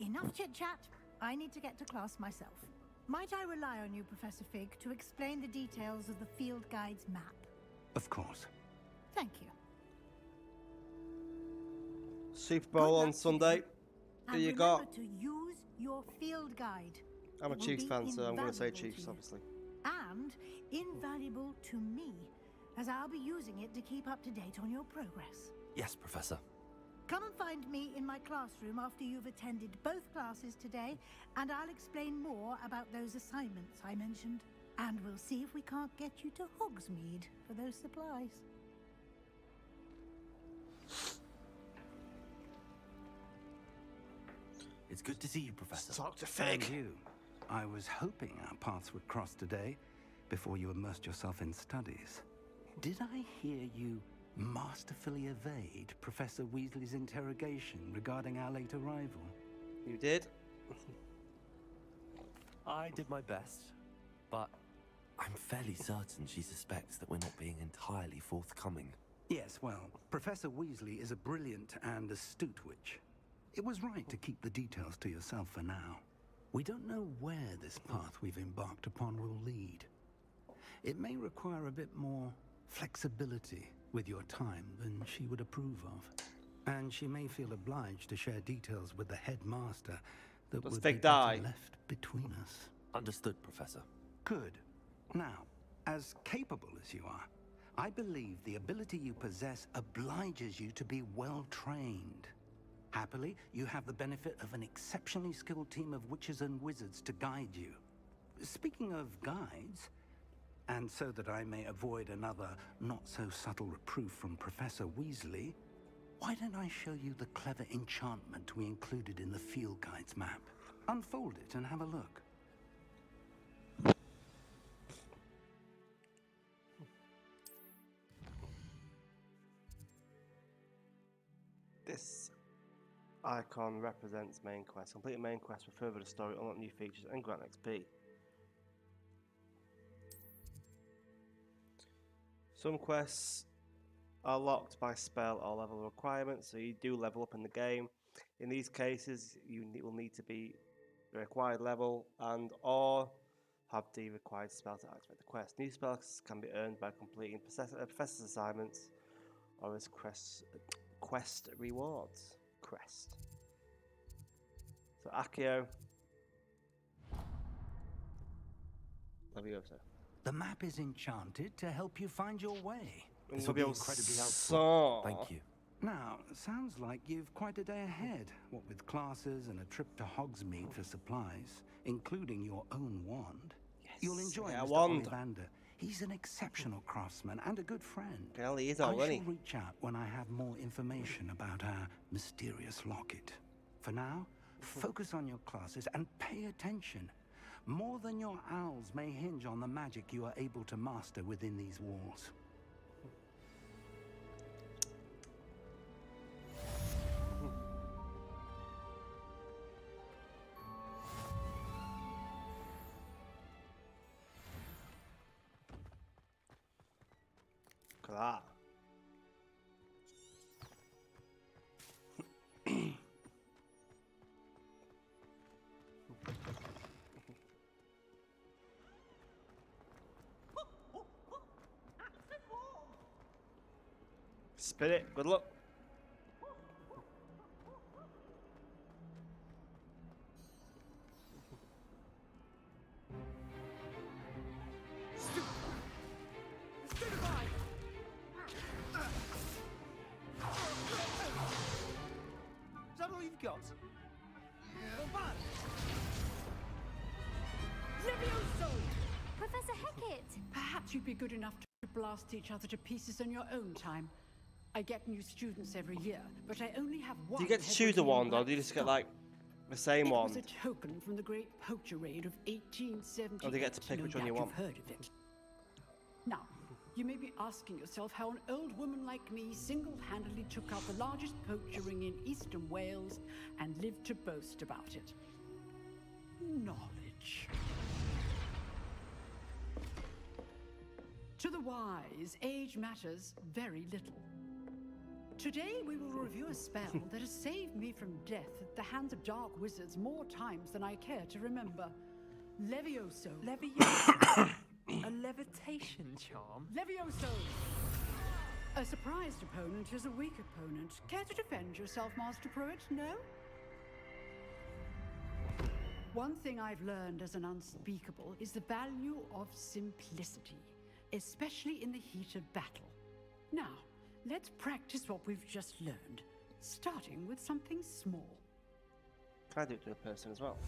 Enough chit-chat. I need to get to class myself. Might I rely on you, Professor Fig, to explain the details of the field guide's map? Of course. Thank you. Super Bowl on Sunday. Who And you remember got? to use your field guide. I'm a It will Chiefs be fan, so I'm going to say invaluable Chiefs, to you. obviously. And invaluable to me, as I'll be using it to keep up to date on your progress. Yes, Professor. Come and find me in my classroom after you've attended both classes today, and I'll explain more about those assignments I mentioned. And we'll see if we can't get you to Hogsmeade for those supplies. It's good to see you, Professor. Talk to And Fig. you. I was hoping our paths would cross today. before you immersed yourself in studies. Did I hear you masterfully evade Professor Weasley's interrogation regarding our late arrival? You did? I did my best, but I'm fairly certain she suspects that we're not being entirely forthcoming. Yes, well, Professor Weasley is a brilliant and astute witch. It was right to keep the details to yourself for now. We don't know where this path we've embarked upon will lead. It may require a bit more flexibility with your time than she would approve of. And she may feel obliged to share details with the headmaster that Does would Fig be die? better left between us. Understood, Professor. Good. Now, as capable as you are, I believe the ability you possess obliges you to be well trained. Happily, you have the benefit of an exceptionally skilled team of witches and wizards to guide you. Speaking of guides, and so that I may avoid another not-so-subtle reproof from Professor Weasley, why don't I show you the clever enchantment we included in the field guide's map? Unfold it and have a look. This icon represents main quest. Complete the main quest for further the story, unlock new features, and grant XP. Some quests are locked by spell or level requirements, so you do level up in the game. In these cases, you will need to be the required level and or have the required spell to activate the quest. New spells can be earned by completing professor's assignments or as quest rewards. Crest. So Accio. Levioso. The map is enchanted to help you find your way. This will be incredibly helpful. Thank you. Now, sounds like you've quite a day ahead, what with classes and a trip to Hogsmeade for supplies, including your own wand. Yes, you'll enjoy Mr. Ollivander. He's an exceptional craftsman and a good friend. Well, he is I already. shall reach out when I have more information about our mysterious locket. For now, focus on your classes and pay attention. More than your owls may hinge on the magic you are able to master within these walls. Look at that. Spirit, good luck. Is that all you've got? Levioso! Professor Hecat! Perhaps you'd be good enough to blast each other to pieces on your own time. I get new students every year, but I only have one. Do you get to choose a wand, or do you just get like the same wand? It was a token from the Great Poacher Raid of 1878. Or do you get to pick which one you want? You've heard of it. Now, you may be asking yourself how an old woman like me single-handedly took out the largest poacher ring in eastern Wales and lived to boast about it. Knowledge. To the wise, age matters very little. Today we will review a spell that has saved me from death at the hands of dark wizards more times than I care to remember. Levioso. Levioso? A levitation charm? Levioso! A surprised opponent is a weak opponent. Care to defend yourself, Master Pruitt? No? One thing I've learned as an unspeakable is the value of simplicity, especially in the heat of battle. Now, let's practice what we've just learned, starting with something small. Can I do it to a person as well?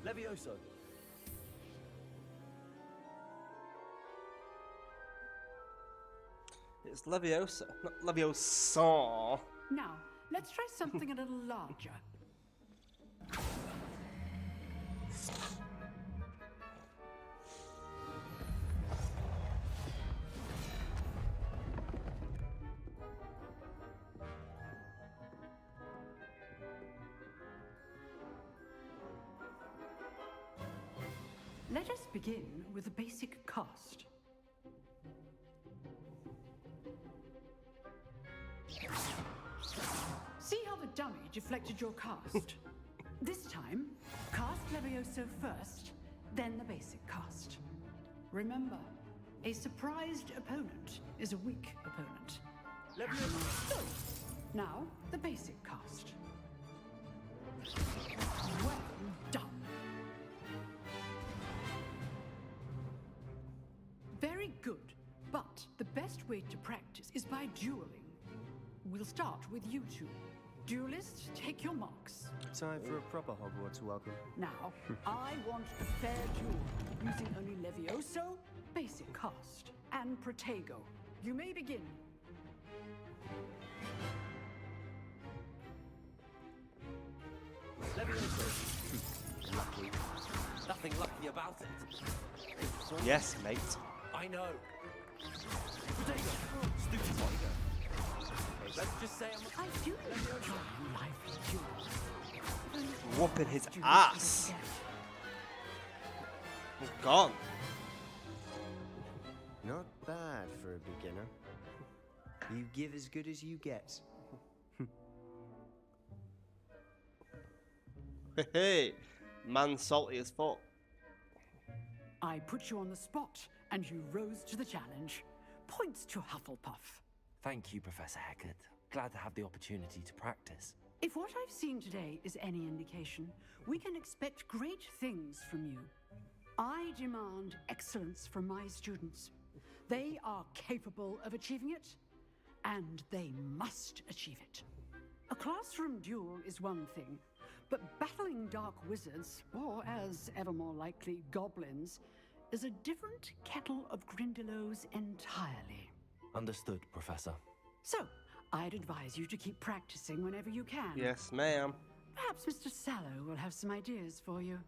Levioso. It's Leviosa, not Leviosa. Now, let's try something a little larger. Let us begin with the basic cast. See how the dummy deflected your cast? This time, cast Levioso first, then the basic cast. Remember, a surprised opponent is a weak opponent. Levioso! Now, the basic cast. Well done. Very good, but the best way to practice is by dueling. We'll start with you two. Duelists, take your marks. Time for a proper Hogwarts welcome. Now, I want a fair duel, using only Levioso, basic cast, and Protego. You may begin. Levioso. Lucky. Nothing lucky about it. Yes, mate. I know. Protego. Stupid Protego. Let's just say I do enjoy lively duels. Whooping his ass. He's gone. Not bad for a beginner. You give as good as you get. Hey, man salty as fuck. I put you on the spot, and you rose to the challenge. Points to Hufflepuff. Thank you, Professor Hecat. Glad to have the opportunity to practice. If what I've seen today is any indication, we can expect great things from you. I demand excellence from my students. They are capable of achieving it, and they must achieve it. A classroom duel is one thing, but battling dark wizards, or as ever more likely, goblins, is a different kettle of Grindylows entirely. Understood, Professor. So, I'd advise you to keep practicing whenever you can. Yes, ma'am. Perhaps Mr. Sallow will have some ideas for you.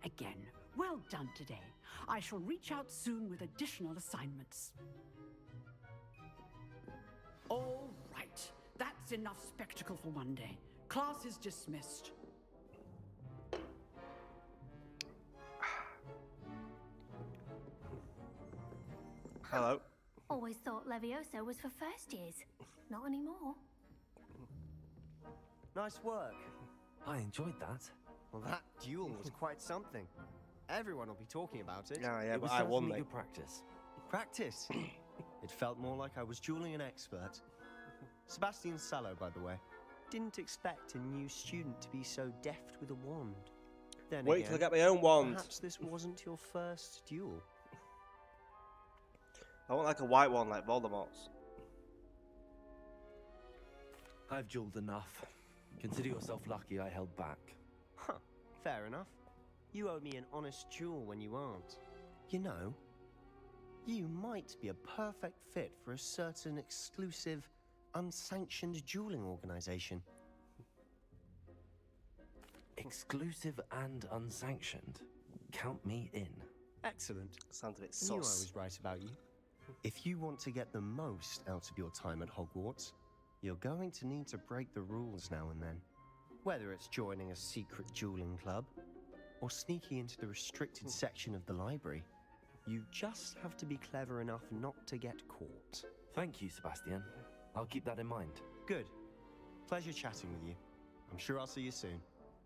Again, well done today. I shall reach out soon with additional assignments. All right, that's enough spectacle for one day. Class is dismissed. Hello. Always thought Levioso was for first years. Not anymore. Nice work. I enjoyed that. Well, that duel was quite something. Everyone will be talking about it. Yeah, It was but I won, certainly mate. good practice. Practice? It felt more like I was dueling an expert. Sebastian Sallow, by the way. Didn't expect a new student to be so deft with a wand. Then Wait again, till I get my own wand. Perhaps this wasn't your first duel. I want like a white one like Voldemort's. I've dueled enough. Consider yourself lucky I held back. Huh, fair enough. You owe me an honest duel when you aren't. You know, you might be a perfect fit for a certain exclusive, unsanctioned dueling organization. Exclusive and unsanctioned. Count me in. Excellent. Sounds a bit Knew I sus. was right about you. If you want to get the most out of your time at Hogwarts, you're going to need to break the rules now and then. Whether it's joining a secret dueling club, or sneaking into the restricted section of the library, you just have to be clever enough not to get caught. Thank you, Sebastian. I'll keep that in mind. Good. Pleasure chatting with you. I'm sure I'll see you soon.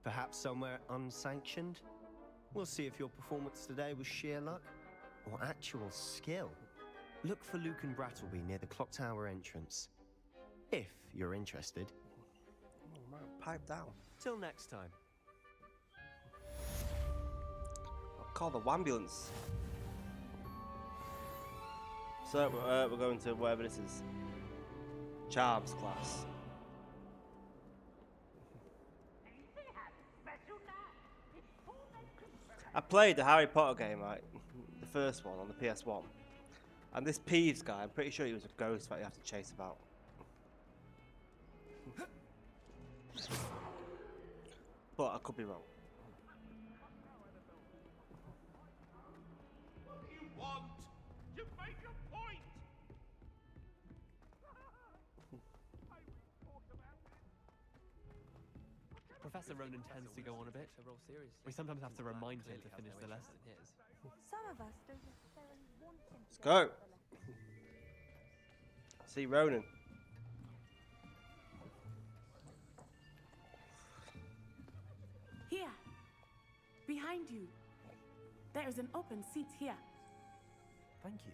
Perhaps somewhere unsanctioned? We'll see if your performance today was sheer luck or actual skill. Look for Luke and Brattleby near the clock tower entrance. If you're interested. Oh man, pipe down. Till next time. I'll call the ambulance. So we're going to wherever this is. Charms class. I played the Harry Potter game, right? The first one on the PS1. And this Peeves guy, I'm pretty sure he was a ghost that you have to chase about. But I could be wrong. What do you want? You make a point! Professor Ronan tends to go on a bit. We sometimes have to remind him to finish the lesson. Some of us don't necessarily want him Let's go. See Ronan. Here, behind you. There is an open seat here. Thank you.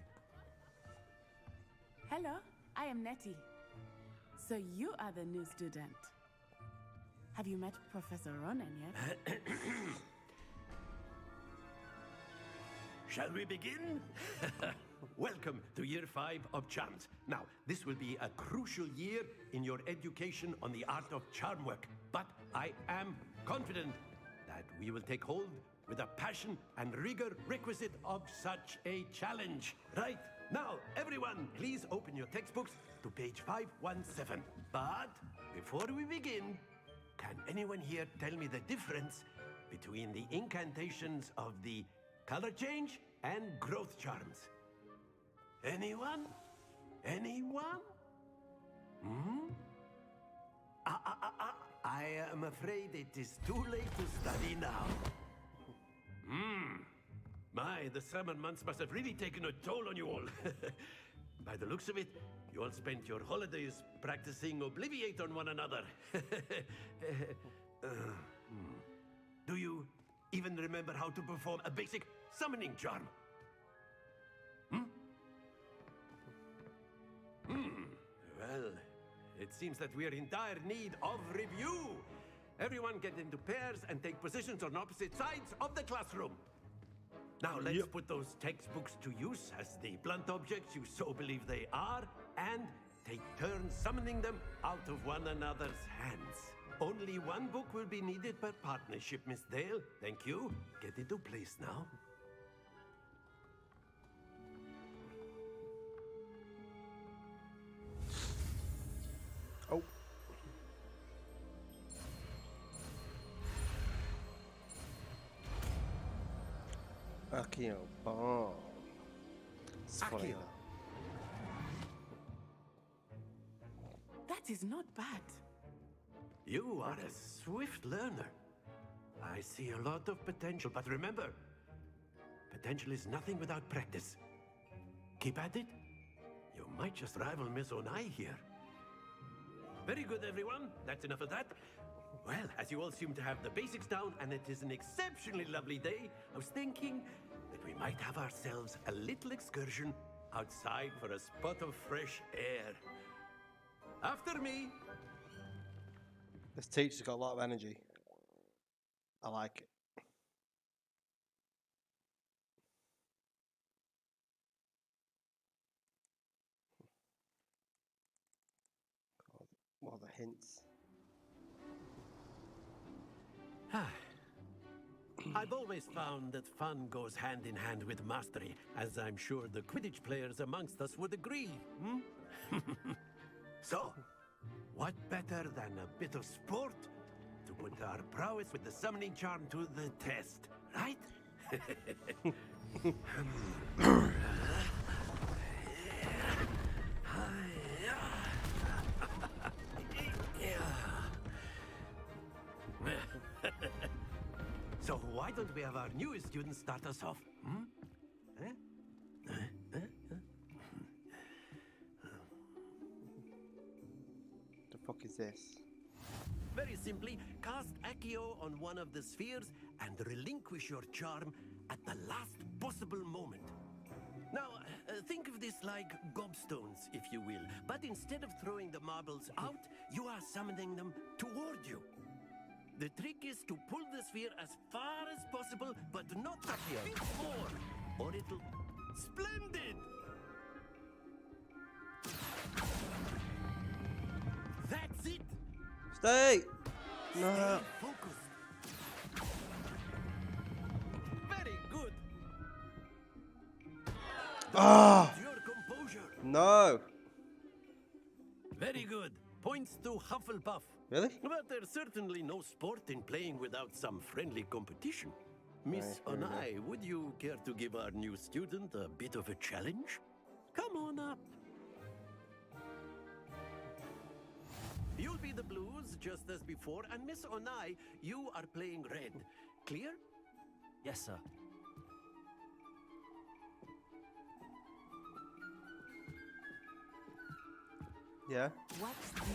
Hello, I am Nettie. So you are the new student. Have you met Professor Ronan yet? Shall we begin? Welcome to year 5 of charms. Now, this will be a crucial year in your education on the art of charm work. But I am confident that we will take hold with the passion and rigor requisite of such a challenge. Right, now, everyone, please open your textbooks to page 517. But before we begin, can anyone here tell me the difference between the incantations of the color change and growth charms? Anyone? Anyone? I am afraid it is too late to study now. My, the summer months must have really taken a toll on you all. By the looks of it, you all spent your holidays practicing Obliviate on one another. Do you even remember how to perform a basic summoning charm? Well, it seems that we are in dire need of review. Everyone get into pairs and take positions on opposite sides of the classroom. Now let's put those textbooks to use as the blunt objects you so believe they are, and take turns summoning them out of one another's hands. Only one book will be needed per partnership, Miss Dale. Thank you. Get into place now. Oh. Accio bomb. Accio. That is not bad. You are a swift learner. I see a lot of potential, but remember, potential is nothing without practice. Keep at it. You might just rival Miss Onai here. Very good, everyone. That's enough of that. Well, as you all seem to have the basics down, and it is an exceptionally lovely day, I was thinking that we might have ourselves a little excursion outside for a spot of fresh air. After me. This teacher's got a lot of energy. I like it. What are the hints? I've always found that fun goes hand in hand with mastery, as I'm sure the Quidditch players amongst us would agree. So, what better than a bit of sport to put our prowess with the summoning charm to the test, right? So why don't we have our newest student start us off? The fuck is this? Very simply, cast Accio on one of the spheres and relinquish your charm at the last possible moment. Now, think of this like gobstones, if you will. But instead of throwing the marbles out, you are summoning them toward you. The trick is to pull the sphere as far as possible, but not a bit more, or it'll... Splendid! That's it! Stay! No. Stay focused. Very good. Ah! You're No. Very good. Points to Hufflepuff. Really? But there's certainly no sport in playing without some friendly competition. Miss Right, here we go. Onai, would you care to give our new student a bit of a challenge? Come on up. You'll be the blues just as before, and Miss Onai, you are playing red. Clear? Yes, sir. Yeah. What's this?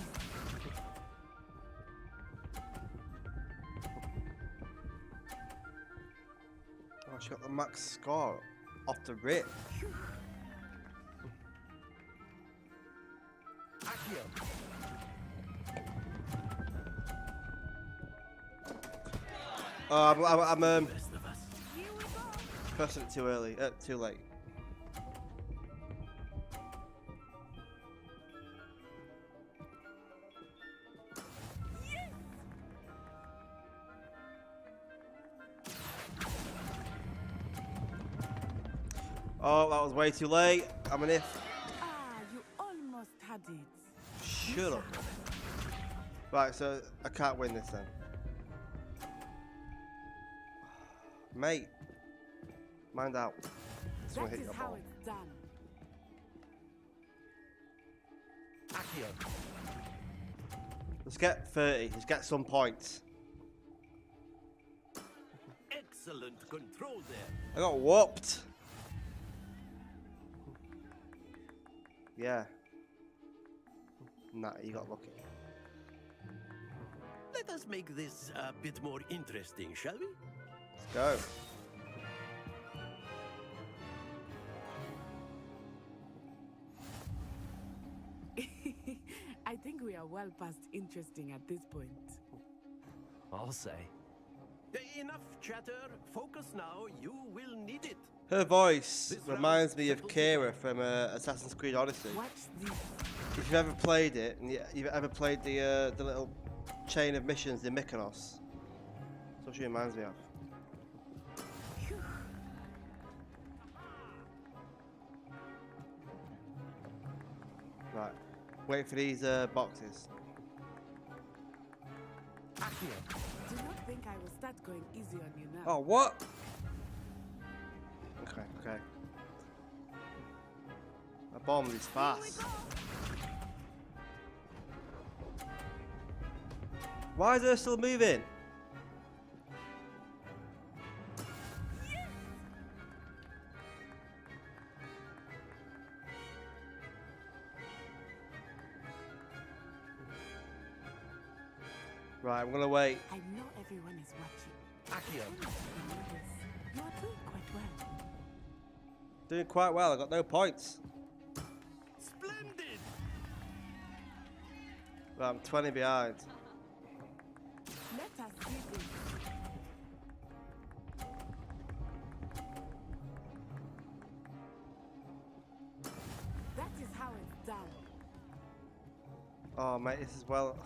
Oh, she got the max score off the rip. Oh, I'm pressing it too early. Too late. Oh, that was way too late. I'm an if. Ah, you almost had it. Shut up. Right, so I can't win this then. Mate. Mind out. Just want That to hit is your how ball. it's done. Let's get 30. Let's get some points. Excellent control there. I got whooped. Yeah. Nah, you got lucky. Let us make this a bit more interesting, shall we? Let's go. I think we are well past interesting at this point. I'll say. Enough chatter. Focus now. You will need it. Her voice This reminds round me of settles Kira from Assassin's Creed Odyssey. Watch this. If you've ever played it, and you've ever played the little chain of missions in Mykonos, that's what she reminds me of. Right, wait for these boxes. Do not think I will start going easy on you now. Oh, what? Okay, okay. A bomb is fast. Why is it still moving? Right, I'm gonna wait. I know everyone is watching. You are doing quite well. Doing quite well. I got no points. Splendid. Right, I'm 20 behind. Let us see this. That is how it's done. Oh, mate, this is well.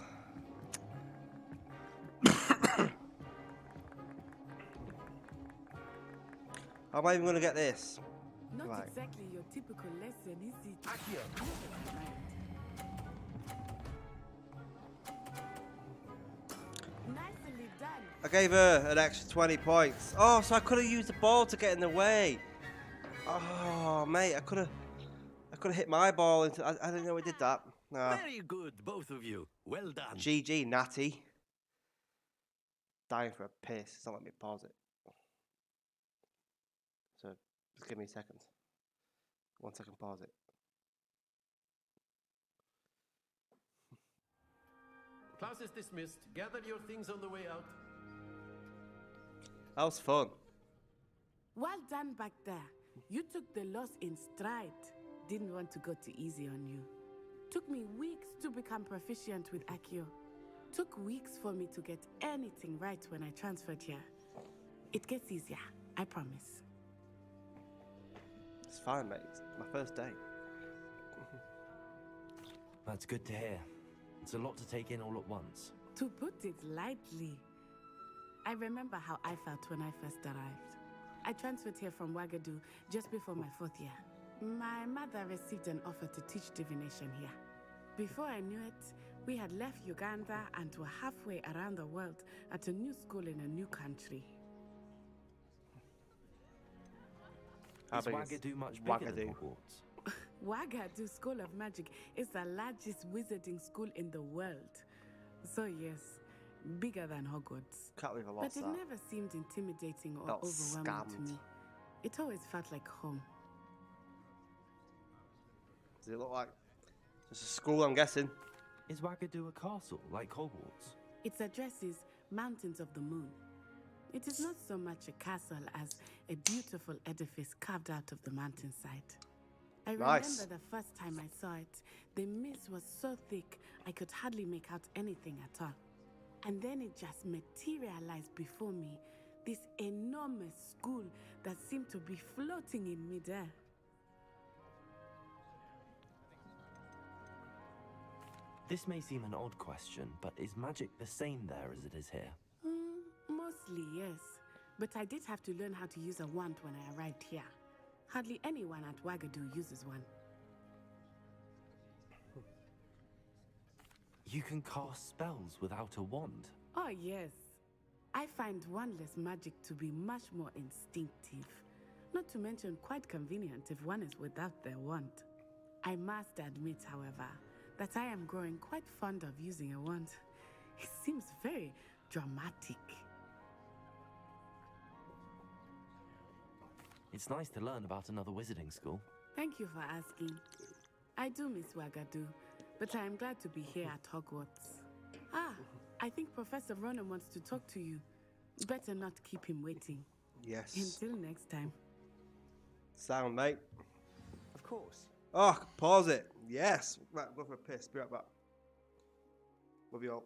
How am I even gonna get this? Not Right. exactly your typical lesson, is it? Nicely done. I gave her an extra 20 points. Oh, so I could have used the ball to get in the way. Oh, mate, I could have hit my ball into. I didn't know we did that. No. Very good, both of you. Well done. GG, Natty. Dying for a piss. It's not letting me pause it. So, just give me a second. 1 second, pause it. Class is dismissed. Gather your things on the way out. That was fun. Well done back there. You took the loss in stride. Didn't want to go too easy on you. Took me weeks to become proficient with Accio. Took weeks for me to get anything right when I transferred here. It gets easier, I promise. It's fine, mate. It's my first day. That's good to hear. It's a lot to take in all at once. To put it lightly, I remember how I felt when I first arrived. I transferred here from Wagadu just before my 4th year. My mother received an offer to teach divination here. Before I knew it, we had left Uganda and were halfway around the world at a new school in a new country. Is Wagadu much bigger than Hogwarts? Wagadu School of Magic is the largest wizarding school in the world. So yes, bigger than Hogwarts. Can't believe I But lost it that. never seemed intimidating or Felt overwhelming to scammed. me. It always felt like home. Does it look like just a school, I'm guessing? Is Wagadu a castle like Hogwarts? Its address is Mountains of the Moon. It is not so much a castle as a beautiful edifice carved out of the mountainside. I Nice. remember the first time I saw it, the mist was so thick I could hardly make out anything at all. And then it just materialized before me, this enormous school that seemed to be floating in midair. This may seem an odd question, but is magic the same there as it is here? Mostly, yes. But I did have to learn how to use a wand when I arrived here. Hardly anyone at Wagadu uses one. You can cast spells without a wand. Oh, yes. I find wandless magic to be much more instinctive. Not to mention quite convenient if one is without their wand. I must admit, however, that I am growing quite fond of using a wand. It seems very dramatic. It's nice to learn about another wizarding school. Thank you for asking. I do miss Wagadu, but I am glad to be here at Hogwarts. Ah, I think Professor Ronan wants to talk to you. Better not keep him waiting. Yes. Until next time. Sound, mate. Of course. Oh, pause it. Yes. Right, go for a piss. Be right back. Love you all.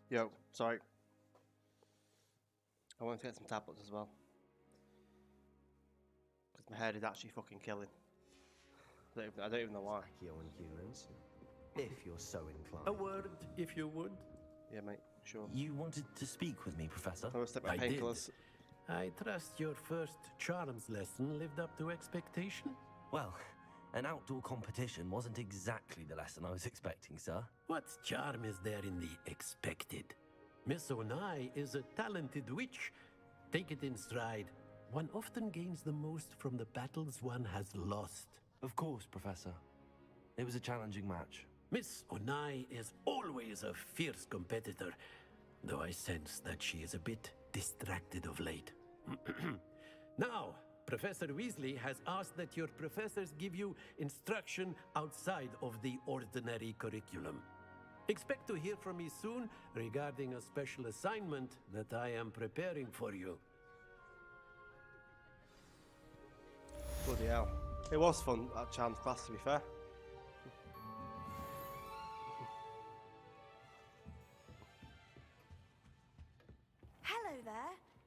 Yo, sorry. I want to get some tablets as well. Because my head is actually fucking killing. I don't even know why. Accio on humans, if you're so inclined. A word, if you would. Yeah, mate, sure. You wanted to speak with me, Professor? I was taking my painkillers. I trust your first charms lesson lived up to expectation? Well, an outdoor competition wasn't exactly the lesson I was expecting, sir. What charm is there in the expected? Miss Onai is a talented witch. Take it in stride. One often gains the most from the battles one has lost. Of course, Professor. It was a challenging match. Miss Onai is always a fierce competitor, though I sense that she is a bit distracted of late. Now, Professor Weasley has asked that your professors give you instruction outside of the ordinary curriculum. Expect to hear from me soon regarding a special assignment that I am preparing for you. Bloody hell. It was fun, that charms class, to be fair. Hello there.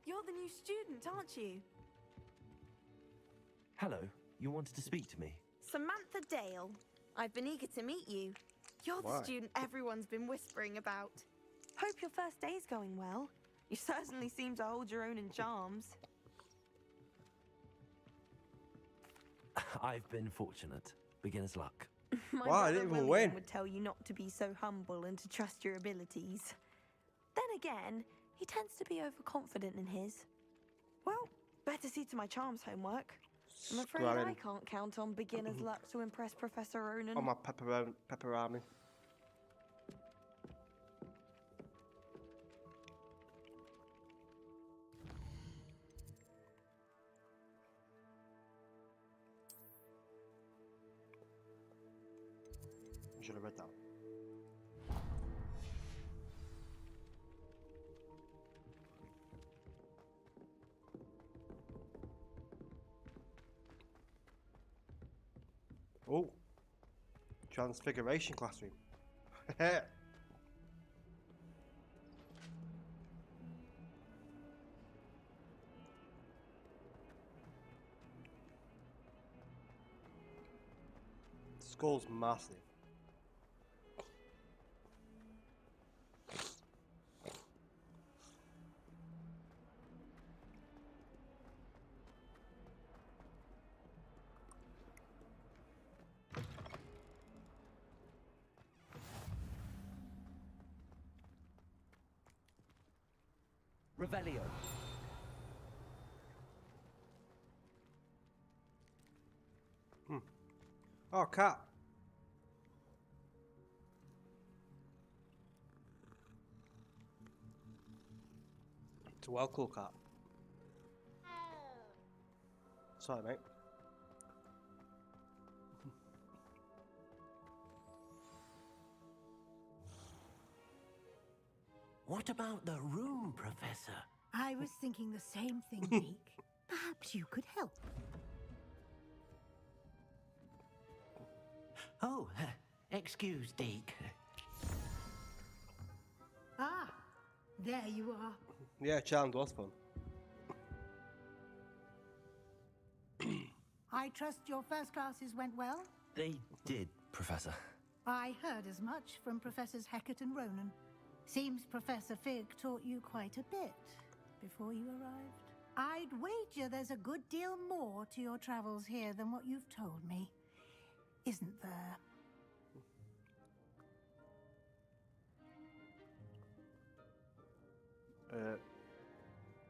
You're the new student, aren't you? Hello, you wanted to speak to me? Samantha Dale. I've been eager to meet you. You're Why? the student everyone's been whispering about. Hope your first day's going well. You certainly seem to hold your own in charms. I've been fortunate. Beginner's luck. My Wow, I brother didn't even William win. would tell you not to be so humble and to trust your abilities. Then again, he tends to be overconfident in his. Well, better see to my charms homework. I'm afraid I Squalling. can't count on beginner's luck to impress Professor Ronan. On my pepperami. I should have read that. Oh, Transfiguration classroom. Skull's massive. Revelio. Oh, cat. It's a well cool cat. Sorry, mate. What about the room, Professor? I was thinking the same thing, Meek. Perhaps you could help. Oh, excuse, Deke. Ah, there you are. Yeah, charmed was fun. I trust your first classes went well? They did, Professor. I heard as much from Professors Hecat and Ronan. Seems Professor Fig taught you quite a bit before you arrived. I'd wager there's a good deal more to your travels here than what you've told me. Isn't there?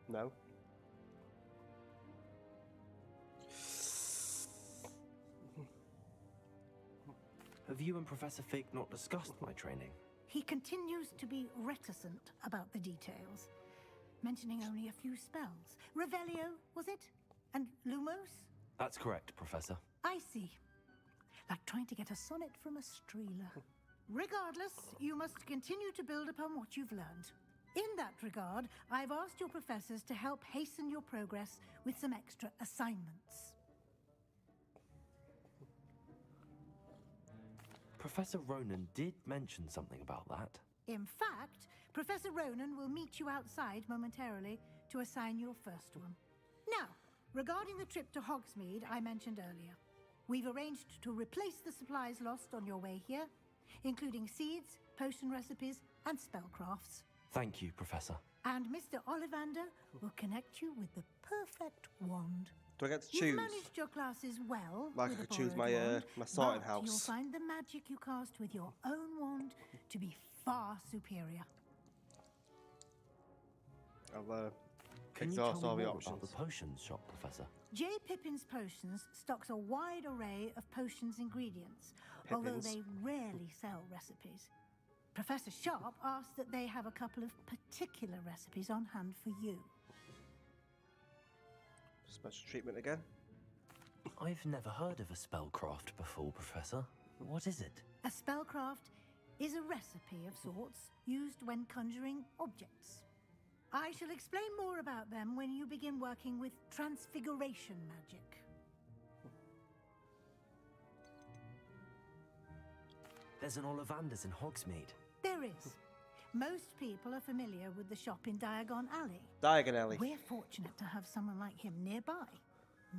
No. Have you and Professor Fig not discussed my training? He continues to be reticent about the details, mentioning only a few spells. Revelio, was it? And Lumos? That's correct, Professor. I see. Like trying to get a sonnet from a streeler. Regardless, you must continue to build upon what you've learned. In that regard, I've asked your professors to help hasten your progress with some extra assignments. Professor Ronan did mention something about that. In fact, Professor Ronan will meet you outside momentarily to assign your first one. Now, regarding the trip to Hogsmeade I mentioned earlier, we've arranged to replace the supplies lost on your way here, including seeds, potion recipes, and spellcrafts. Thank you, Professor. And Mr. Ollivander will connect you with the perfect wand. Do I get to You've choose? managed your classes well. Like I with a could choose borrowed my wand, my sorting but house. You'll find the magic you cast with your own wand to be far superior. I'll Can you exhaust tell all me the more options. about the potions shop, Professor? J. Pippin's Potions stocks a wide array of potions ingredients, although Pippin's? they rarely sell recipes. Professor Sharp asked that they have a couple of particular recipes on hand for you. Special treatment again. I've never heard of a spellcraft before, Professor. What is it? A spellcraft is a recipe of sorts used when conjuring objects. I shall explain more about them when you begin working with transfiguration magic. There's an Ollivander's in Hogsmeade. There is. Most people are familiar with the shop in Diagon Alley. Diagon Alley. We're fortunate to have someone like him nearby.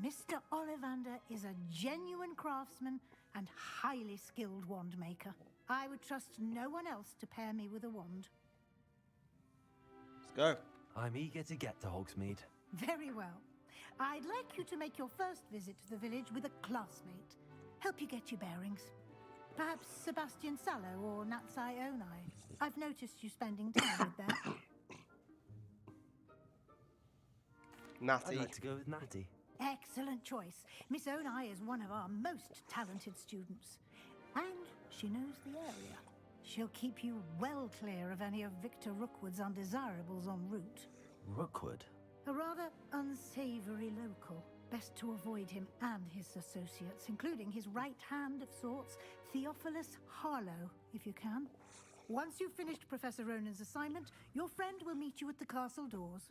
Mr. Ollivander is a genuine craftsman and highly skilled wand maker. I would trust no one else to pair me with a wand. Let's go. I'm eager to get to Hogsmeade. Very well. I'd like you to make your first visit to the village with a classmate. Help you get your bearings. Perhaps Sebastian Sallow or Natsai Onai. I've noticed you spending time with them. Natty. I'd like to go with Natty. Excellent choice. Miss Onai is one of our most talented students. And she knows the area. She'll keep you well clear of any of Victor Rookwood's undesirables en route. Rookwood? A rather unsavory local. Best to avoid him and his associates, including his right hand of sorts, Theophilus Harlow, if you can. Once you've finished Professor Ronan's assignment, your friend will meet you at the castle doors.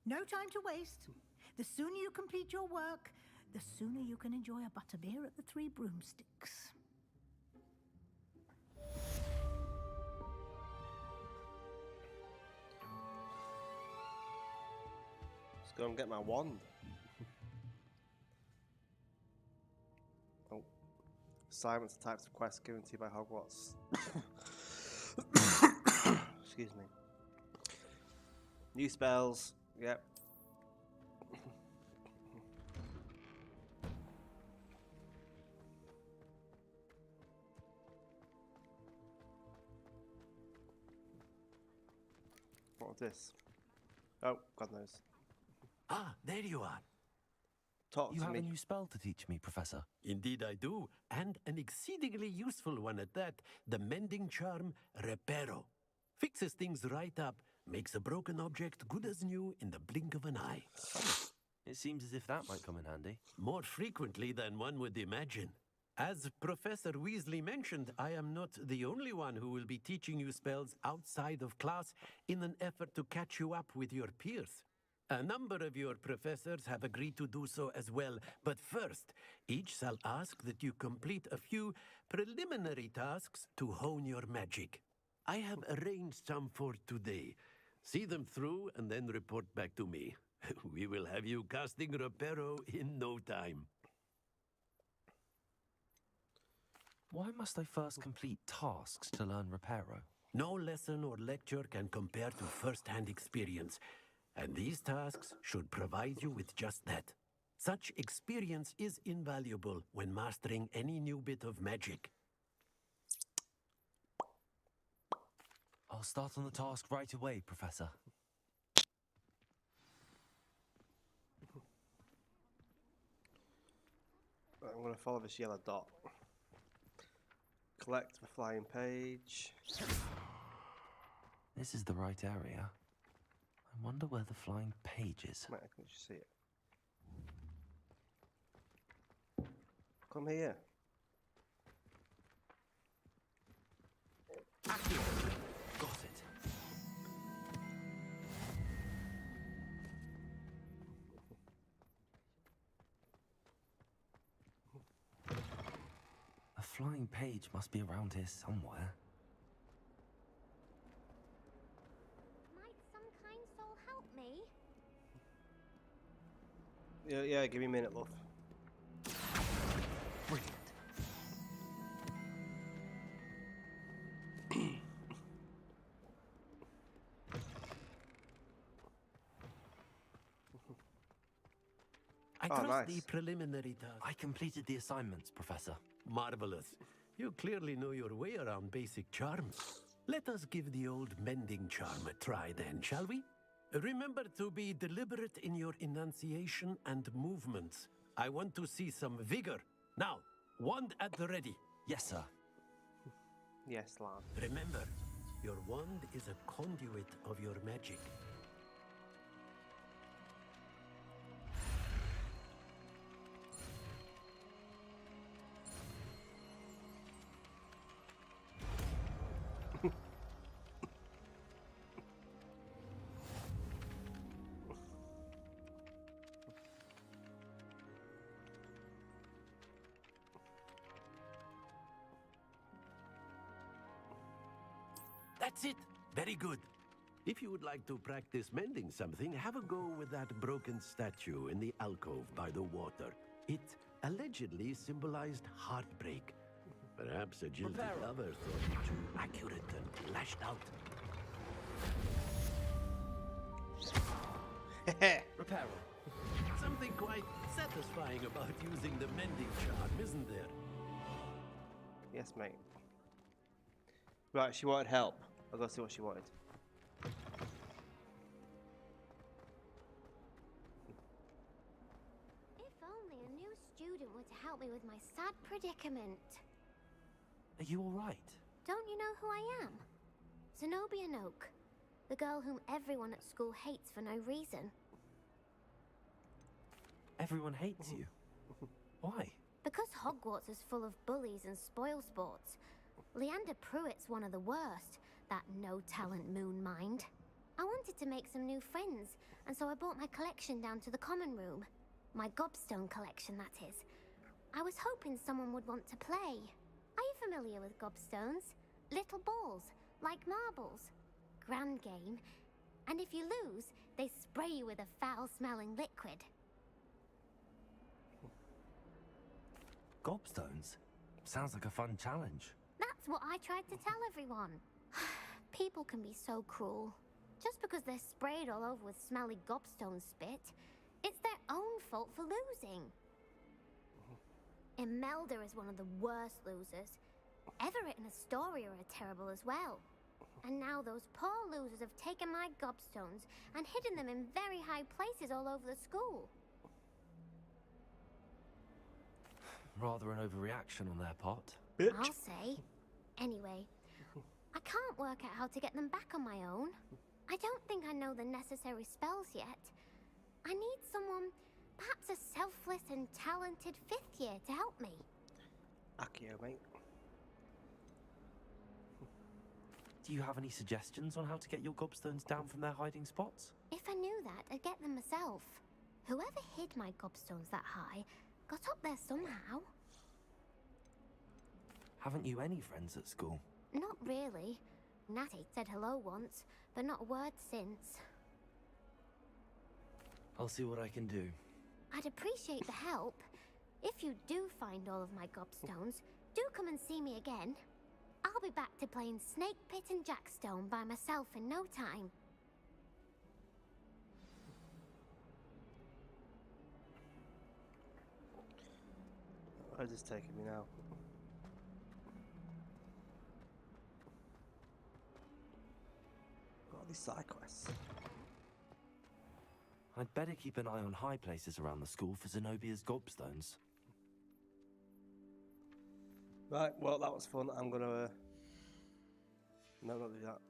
No time to waste. The sooner you complete your work, the sooner you can enjoy a butterbeer at the Three Broomsticks. Let's go and get my wand. Oh. Assignments and types of quests given to you by Hogwarts. Excuse me. New spells. Yep. What was this? Oh, God knows. Ah, there you are. Talk You to have me. a new spell to teach me, Professor. Indeed I do, and an exceedingly useful one at that. The mending charm, Reparo. Fixes things right up, makes a broken object good as new in the blink of an eye. It seems as if that might come in handy. More frequently than one would imagine. As Professor Weasley mentioned, I am not the only one who will be teaching you spells outside of class in an effort to catch you up with your peers. A number of your professors have agreed to do so as well, but first, each shall ask that you complete a few preliminary tasks to hone your magic. I have arranged some for today. See them through and then report back to me. We will have you casting Reparo in no time. Why must I first complete tasks to learn Reparo? No lesson or lecture can compare to first-hand experience, and these tasks should provide you with just that. Such experience is invaluable when mastering any new bit of magic. I'll start on the task right away, Professor. I'm going to follow this yellow dot. Collect the flying page. This is the right area. I wonder where the flying page is. Mate, I can just see it. Come here. Got it. A flying page must be around here somewhere. Yeah, give me a minute, love. Brilliant. I Oh, trust nice. the preliminary task. I completed the assignments, Professor. Marvelous. You clearly know your way around basic charms. Let us give the old mending charm a try then, shall we? Remember to be deliberate in your enunciation and movements. I want to see some vigor. Now, wand at the ready. Yes, sir. Yes, lad. Remember, your wand is a conduit of your magic. That's it. Very good. If you would like to practice mending something, have a go with that broken statue in the alcove by the water. It allegedly symbolized heartbreak. Perhaps a jilted lover thought it too accurate and lashed out. Reparo. Something quite satisfying about using the mending charm, isn't there? Yes, mate. Right, she wanted help. I'll go see what she wanted. If only a new student were to help me with my sad predicament. Are you all right? Don't you know who I am? Zenobia Noak, the girl whom everyone at school hates for no reason. Everyone hates you. Why? Because Hogwarts is full of bullies and spoilsports. Leander Pruitt's one of the worst, that no-talent moon mind. I wanted to make some new friends, and so I brought my collection down to the common room. My gobstone collection, that is. I was hoping someone would want to play. Are you familiar with gobstones? Little balls, like marbles. Grand game. And if you lose, they spray you with a foul-smelling liquid. Gobstones? Sounds like a fun challenge. That's what I tried to tell everyone. People can be so cruel. Just because they're sprayed all over with smelly gobstone spit, it's their own fault for losing. Imelda is one of the worst losers. Everett and Astoria are terrible as well. And now those poor losers have taken my gobstones and hidden them in very high places all over the school. Rather an overreaction on their part. I'll say. Anyway, I can't work out how to get them back on my own. I don't think I know the necessary spells yet. I need someone, perhaps a selfless and talented 5th year to help me. Accio, mate. Do you have any suggestions on how to get your gobstones down from their hiding spots? If I knew that, I'd get them myself. Whoever hid my gobstones that high got up there somehow. Haven't you any friends at school? Not really. Natty said hello once, but not a word since. I'll see what I can do. I'd appreciate the help. If you do find all of my gobstones, do come and see me again. I'll be back to playing Snake Pit and Jackstone by myself in no time. Where's this taking me now? Got all these side quests. I'd better keep an eye on high places around the school for Zenobia's gobstones. Right, well, that was fun. I'm gonna... No, not do that.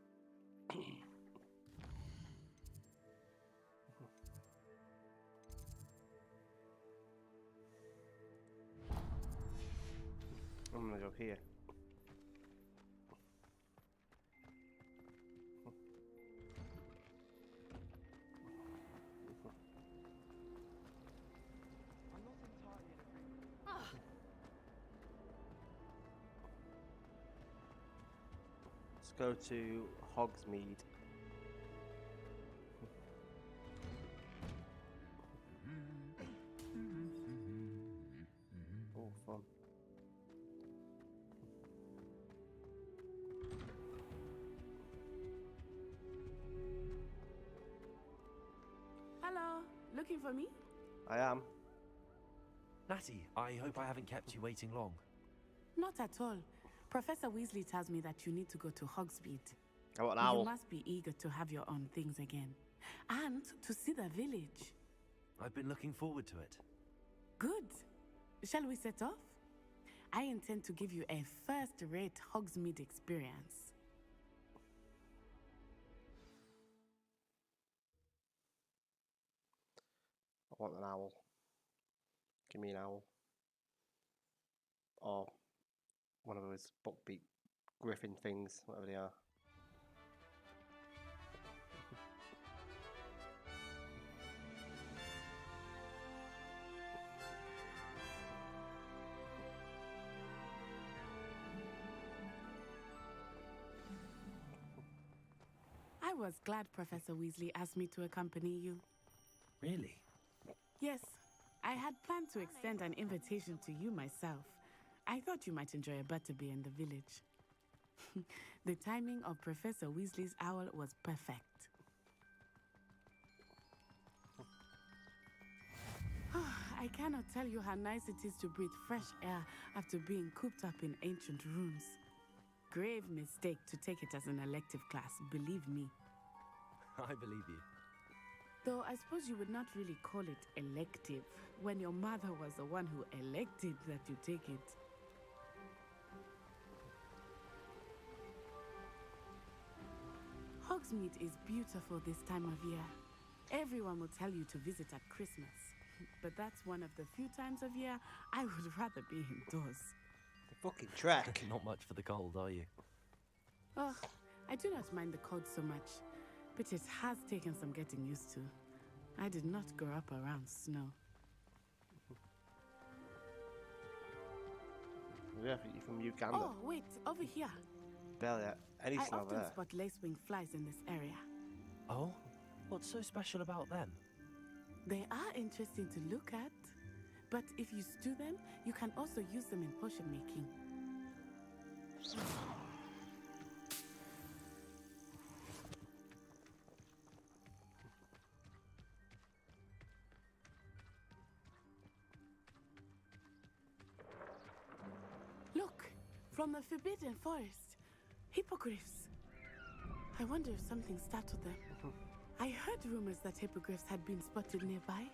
I'm gonna go here. Let's go to Hogsmeade. looking for me? I am. Natty, I hope I haven't kept you waiting long. Not at all. Professor Weasley tells me that you need to go to Hogsmeade. I want an owl. You must be eager to have your own things again. And to see the village. I've been looking forward to it. Good. Shall we set off? I intend to give you a first-rate Hogsmeade experience. I want an owl. Give me an owl. Or one of those buckbeak griffin things, whatever they are. I was glad Professor Weasley asked me to accompany you. Really? Yes, I had planned to extend an invitation to you myself. I thought you might enjoy a butterbeer in the village. The timing of Professor Weasley's owl was perfect. I cannot tell you how nice it is to breathe fresh air after being cooped up in ancient rooms. Grave mistake to take it as an elective class, believe me. I believe you. Though I suppose you would not really call it elective when your mother was the one who elected that you take it. Hogsmeade is beautiful this time of year. Everyone will tell you to visit at Christmas. But that's one of the few times of year I would rather be indoors. The fucking trek. Not much for the cold, are you? Oh, I do not mind the cold so much, but it has taken some getting used to. I did not grow up around snow. Yeah, you're from Uganda. Oh, wait, over here. Barely any I snow often there. spot lacewing flies in this area. Oh? What's so special about them? They are interesting to look at, but if you stew them, you can also use them in potion making. Look, from the Forbidden Forest, hippogriffs. I wonder if something startled them. I heard rumors that hippogriffs had been spotted nearby.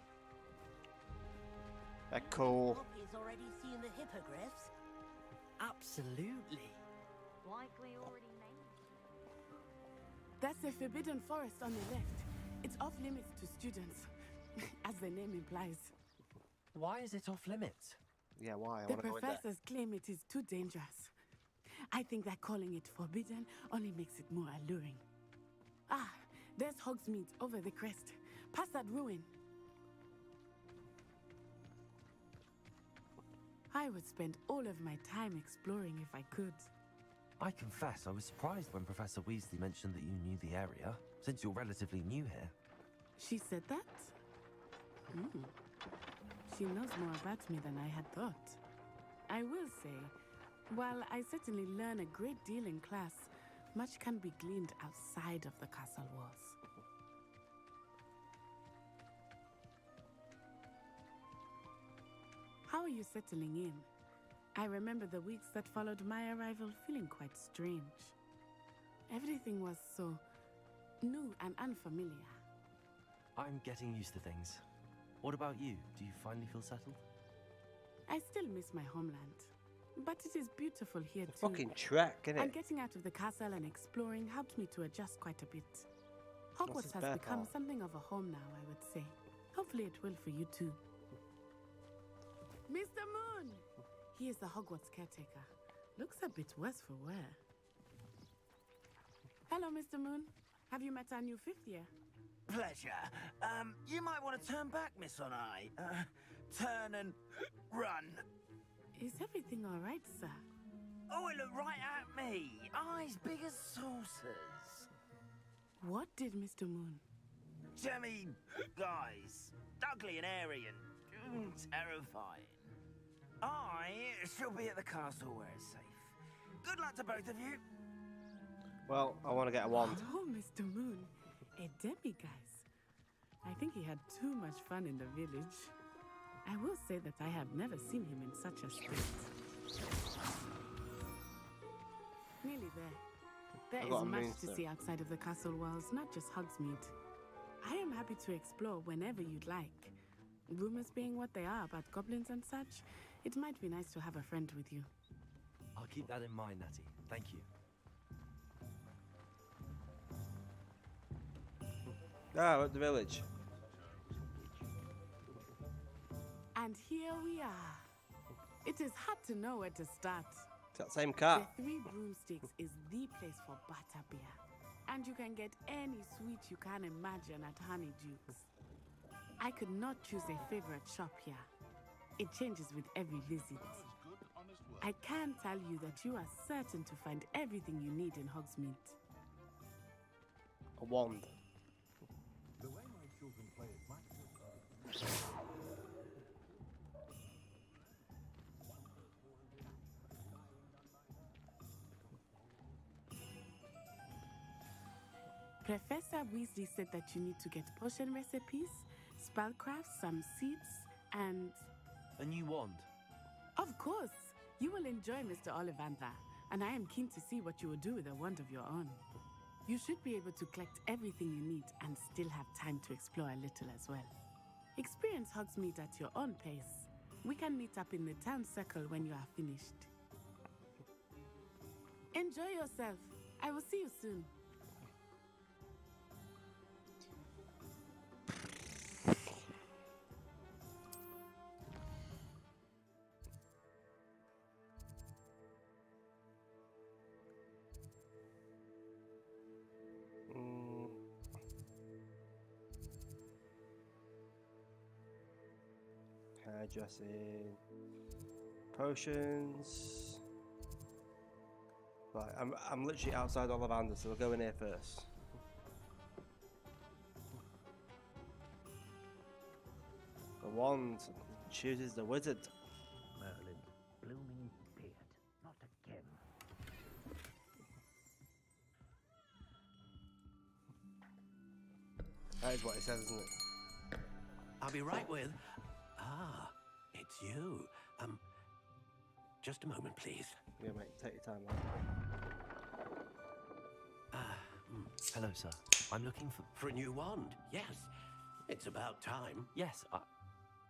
They're cool. Poppy's already seen the hippogriffs. Absolutely. Like we already named. That's the Forbidden Forest on the left. It's off limits to students, as the name implies. Why is it off limits? Yeah, why? I The want to go in there. professors claim it is too dangerous. I think that calling it forbidden only makes it more alluring. Ah, there's Hogsmeade over the crest. Past that ruin. I would spend all of my time exploring if I could. I confess, I was surprised when Professor Weasley mentioned that you knew the area, since you're relatively new here. She said that? She knows more about me than I had thought. I will say, while I certainly learn a great deal in class, much can be gleaned outside of the castle walls. How are you settling in? I remember the weeks that followed my arrival feeling quite strange. Everything was so new and unfamiliar. I'm getting used to things. What about you? Do you finally feel settled? I still miss my homeland, but it is beautiful here too. Fucking trek, innit? And getting out of the castle and exploring helped me to adjust quite a bit. What's Hogwarts his has bear become part? something of a home now, I would say. Hopefully it will for you too. Mr. Moon! He is the Hogwarts caretaker. Looks a bit worse for wear. Hello, Mr. Moon. Have you met our new fifth year? Pleasure. You might want to turn back, Miss On Eye. Turn and run. Is everything all right, sir? Oh, it looked right at me. Eyes big as saucers. What did Mr. Moon? Jemmy, guys. Ugly and airy and terrifying. I shall be at the castle where it's safe. Good luck to both of you. Well, I want to get a wand. Oh, Mr. Moon. A demiguise. I think he had too much fun in the village. I will say that I have never seen him in such a state. Nearly there. There is much to see outside of the castle walls, not just Hogsmeade. I am happy to explore whenever you'd like. Rumors being what they are about goblins and such, it might be nice to have a friend with you. I'll keep that in mind, Natty. Thank you. Ah, we're at the village. And here we are. It is hard to know where to start. It's that same cat. The Three Broomsticks is the place for butterbeer. And you can get any sweet you can imagine at Honeydukes. I could not choose a favorite shop here. It changes with every visit. I can tell you that you are certain to find everything you need in Hogsmeade. A wand. The way my children play at matches. Professor Weasley said that you need to get potion recipes, spellcrafts, some seeds, and... A new wand? Of course! You will enjoy Mr. Ollivander, and I am keen to see what you will do with a wand of your own. You should be able to collect everything you need and still have time to explore a little as well. Experience Hogsmeade at your own pace. We can meet up in the town circle when you are finished. Enjoy yourself. I will see you soon. Hairdressing, potions. Right, I'm literally outside Ollivander, so we'll go in here first. The wand chooses the wizard. Merlin, blooming beard, not again. That is what it says, isn't it? I'll be right with... Ah, it's you. Just a moment, please. Yeah, mate, take your time. Hello, sir. I'm looking for a new wand. Yes, it's about time. Yes,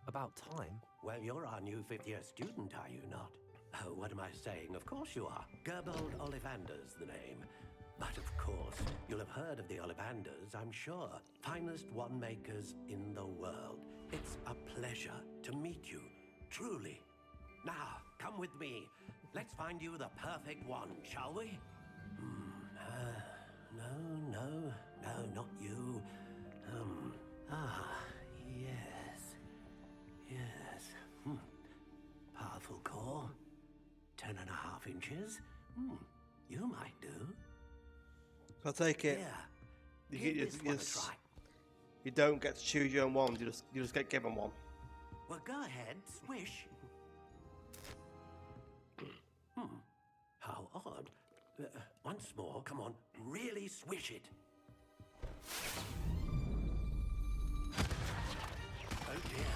about time? Well, you're our new fifth-year student, are you not? Oh, what am I saying? Of course you are. Gerbold Ollivander's the name. But of course, you'll have heard of the Ollivanders, I'm sure. Finest wand makers in the world. It's a pleasure to meet you, truly. Now, come with me. Let's find you the perfect wand, shall we? No, not you. Yes. Powerful core. 10.5 inches. You might do. I'll take it. Yeah. You don't get to choose your own wand. You just get given one. Well, go ahead, swish. How odd. Once more, come on, really swish it. Oh dear.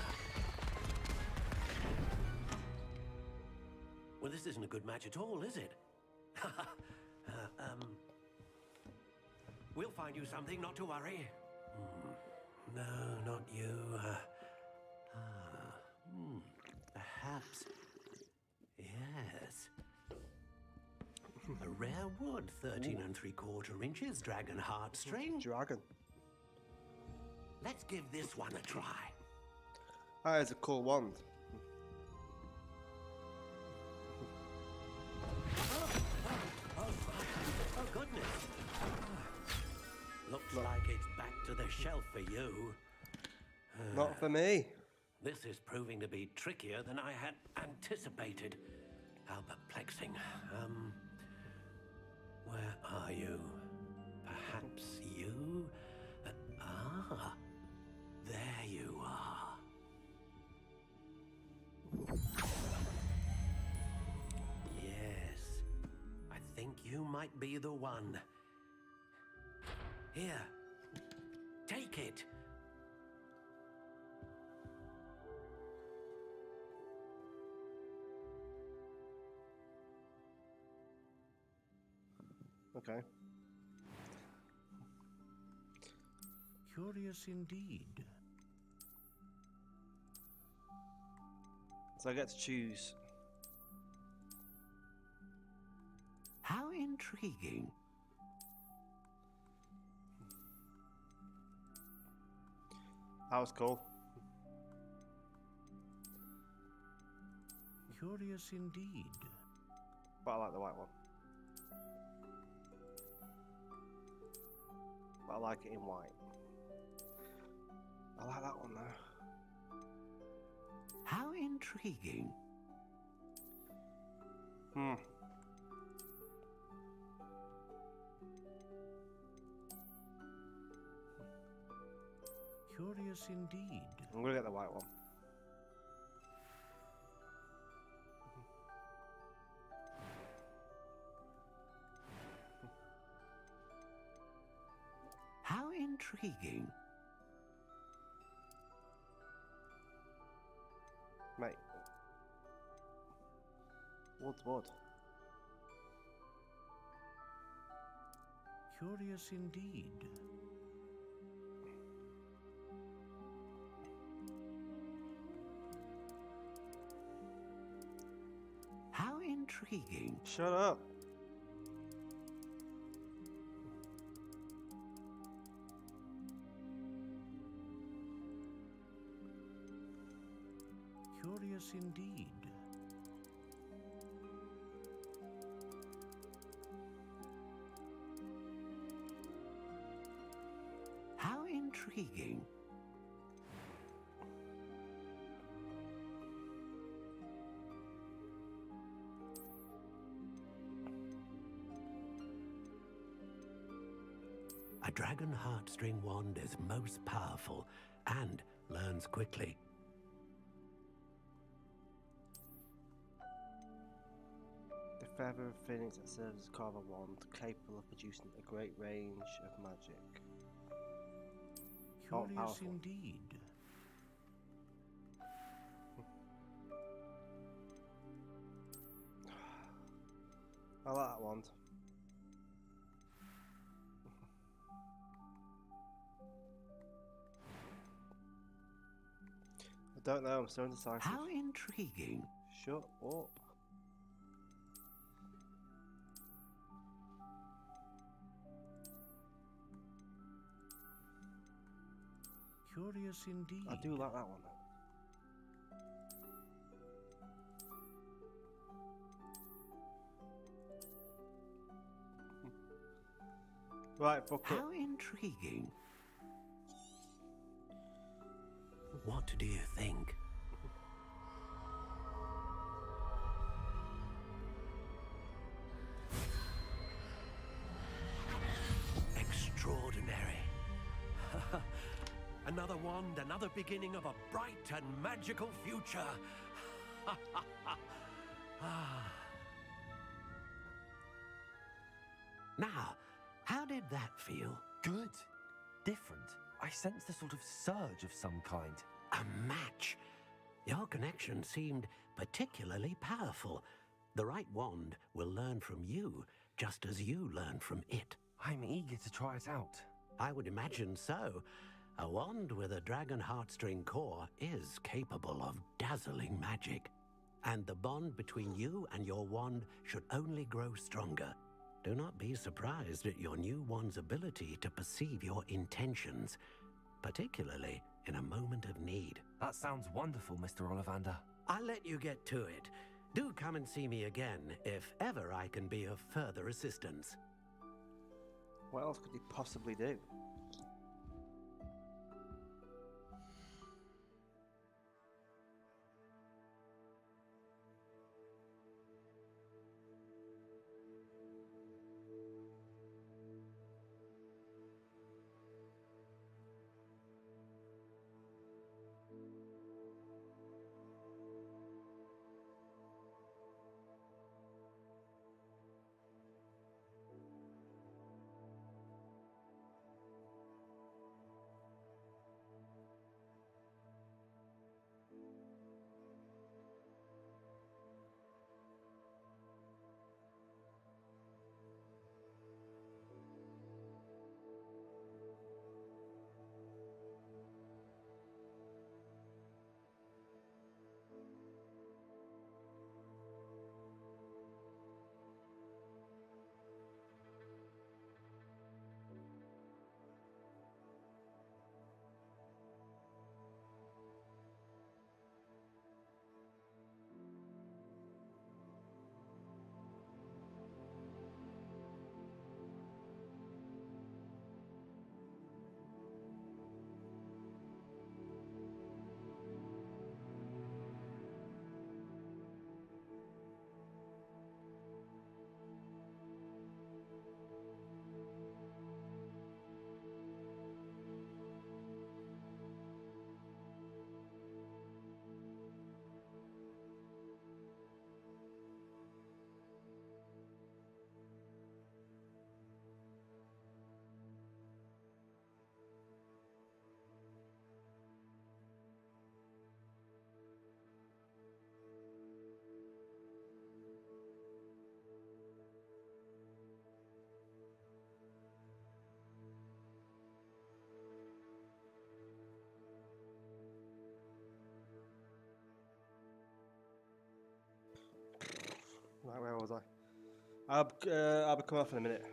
Well, this isn't a good match at all, is it? We'll find you something, not to worry. No, not you. Perhaps. Yes. A rare wood, 13 3/4 inches, dragon heartstring. Dragon. Let's give this one a try. That is a cool wand. Oh goodness. Looks like it's back to the shelf for you. Not for me. This is proving to be trickier than I had anticipated. How perplexing. Where are you? Perhaps you? There you are. Yes, I think you might be the one. Here, take it. Okay. Curious indeed. So I get to choose. How intriguing. That was cool. Curious indeed. But I like the white one. But I like it in white. I like that one though. How intriguing. Curious indeed. I'm gonna get the white one. How intriguing. Mate. Wood's wood. Curious indeed. How intriguing. Shut up. Curious indeed. How intriguing. A dragon heartstring wand is most powerful and learns quickly. The feather of phoenix that serves as carver wand, capable of producing a great range of magic. Curious powerful. indeed. I like that wand. I don't know, I'm so indecisive. How intriguing. Shut up. Curious indeed. I do like that one. Right, fuck it. How intriguing. What do you think? Extraordinary. Another wand, another beginning of a bright and magical future. Now, how did that feel? Good. Different. I sensed a sort of surge of some kind. A match. Your connection seemed particularly powerful. The right wand will learn from you, just as you learn from it. I'm eager to try it out. I would imagine so. A wand with a dragon heartstring core is capable of dazzling magic. And the bond between you and your wand should only grow stronger. Do not be surprised at your new wand's ability to perceive your intentions, particularly in a moment of need. That sounds wonderful, Mr. Ollivander. I'll let you get to it. Do come and see me again if ever I can be of further assistance. What else could he possibly do? Right, where was I? I'll be coming off in a minute.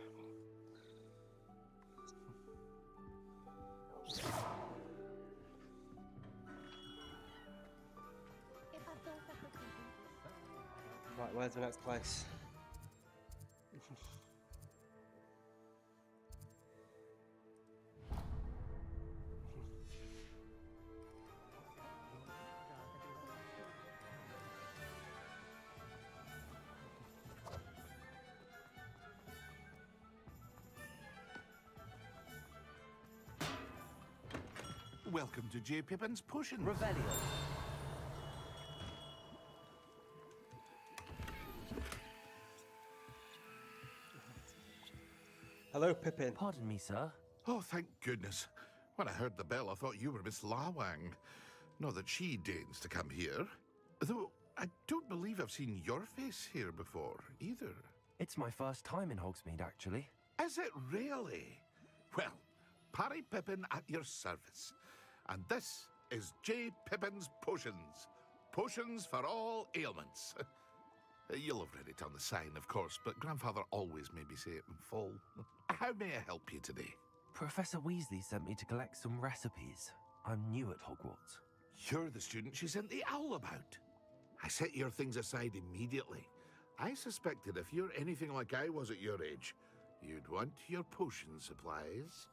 Right, where's the next place? Welcome to J. Pippin's Potion. Revelio. Hello, Pippin. Pardon me, sir. Oh, thank goodness. When I heard the bell, I thought you were Miss Lawang. Not that she deigns to come here. Though I don't believe I've seen your face here before, either. It's my first time in Hogsmeade, actually. Is it really? Well, Parry Pippin at your service. And this is J. Pippin's Potions. Potions for all ailments. You'll have read it on the sign, of course, but Grandfather always made me say it in full. How may I help you today? Professor Weasley sent me to collect some recipes. I'm new at Hogwarts. You're the student she sent the owl about. I set your things aside immediately. I suspected if you're anything like I was at your age, you'd want your potion supplies.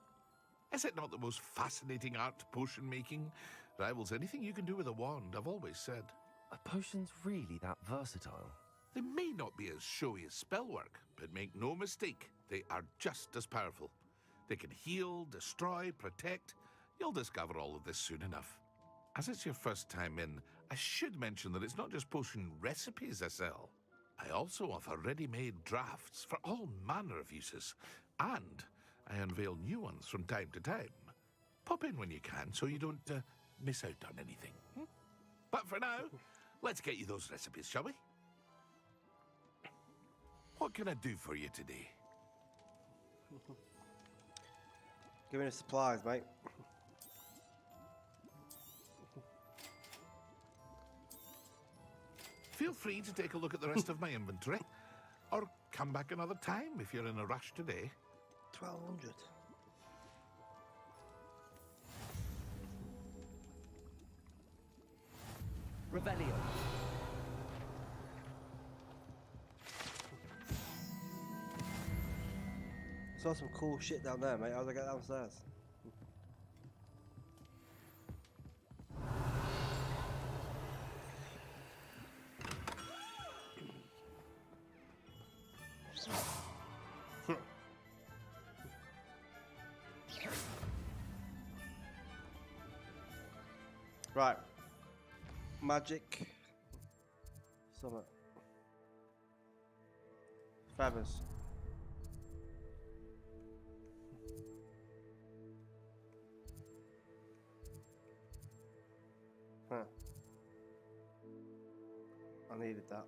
Is it not the most fascinating art, potion making? Rivals anything you can do with a wand, I've always said. Are potions really that versatile? They may not be as showy as spellwork, but make no mistake, they are just as powerful. They can heal, destroy, protect. You'll discover all of this soon enough. As it's your first time in, I should mention that it's not just potion recipes I sell. I also offer ready-made drafts for all manner of uses, and I unveil new ones from time to time. Pop in when you can so you don't miss out on anything. But for now, let's get you those recipes, shall we? What can I do for you today? Give me the supplies, mate. Feel free to take a look at the rest of my inventory, or come back another time if you're in a rush today. 1200. Revelio. Saw some cool shit down there, mate. How do I get downstairs? Right. Magic. Summit. Feathers. Huh. I needed that.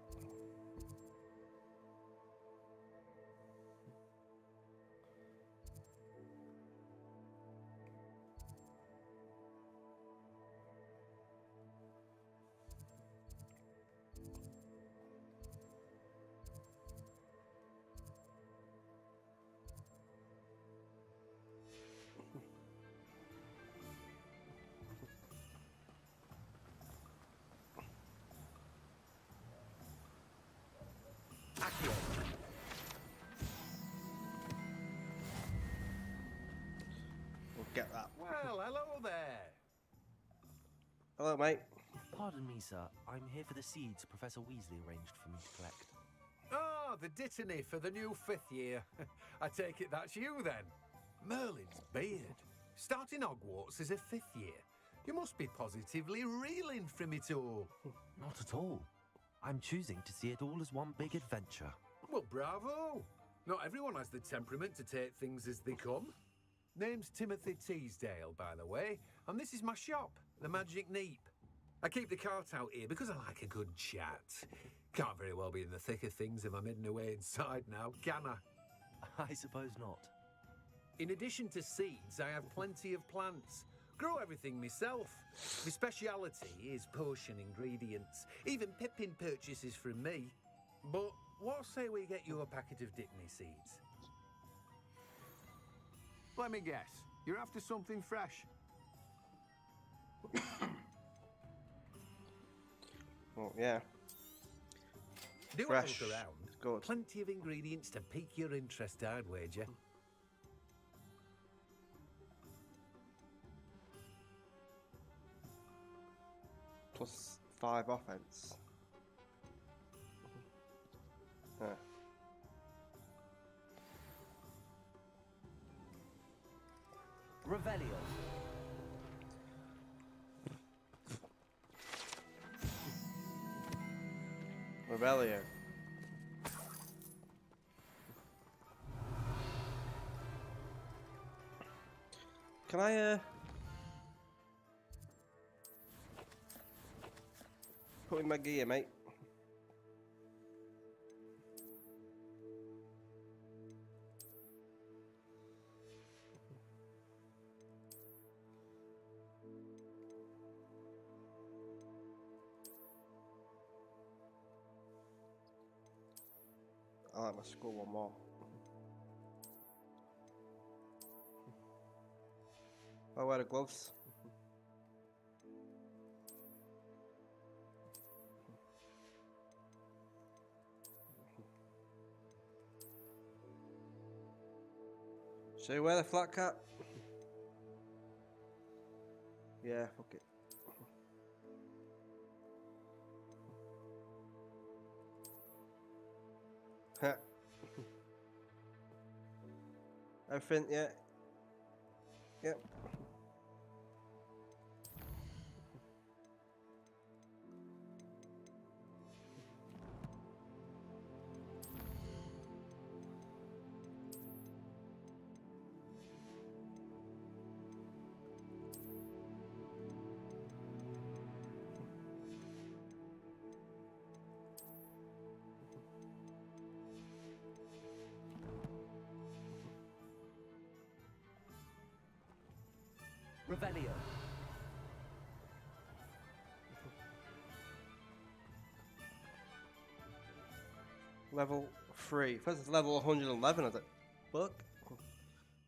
We'll get that. Well, hello there. Hello, mate. Pardon me, sir. I'm here for the seeds Professor Weasley arranged for me to collect. Oh, the dittany for the new 5th year. I take it that's you then. Merlin's beard. Starting Hogwarts as a 5th year. You must be positively reeling from it all. Not at all. I'm choosing to see it all as one big adventure. Well, bravo. Not everyone has the temperament to take things as they come. Name's Timothy Teasdale, by the way, and this is my shop, the Magic Neep. I keep the cart out here because I like a good chat. Can't very well be in the thick of things if I'm hidden away inside now, can I? I suppose not. In addition to seeds, I have plenty of plants. Grow everything myself. My speciality is potion ingredients. Even Pippin purchases from me. But what say we get you a packet of Dickney seeds? Let me guess. You're after something fresh. Oh, yeah. Do Fresh. have a look around. Good. Plenty of ingredients to pique your interest, I'd wager. +5 offense. Huh. Revelio. Revelio. Can I put in my gear, mate? I like my skull one more. I wear the gloves. Should I wear the flat cap? Yeah, fuck it. Heh. Everything, yeah. Yep. Revelio. Level 3. First it's level 111, is it? Fuck.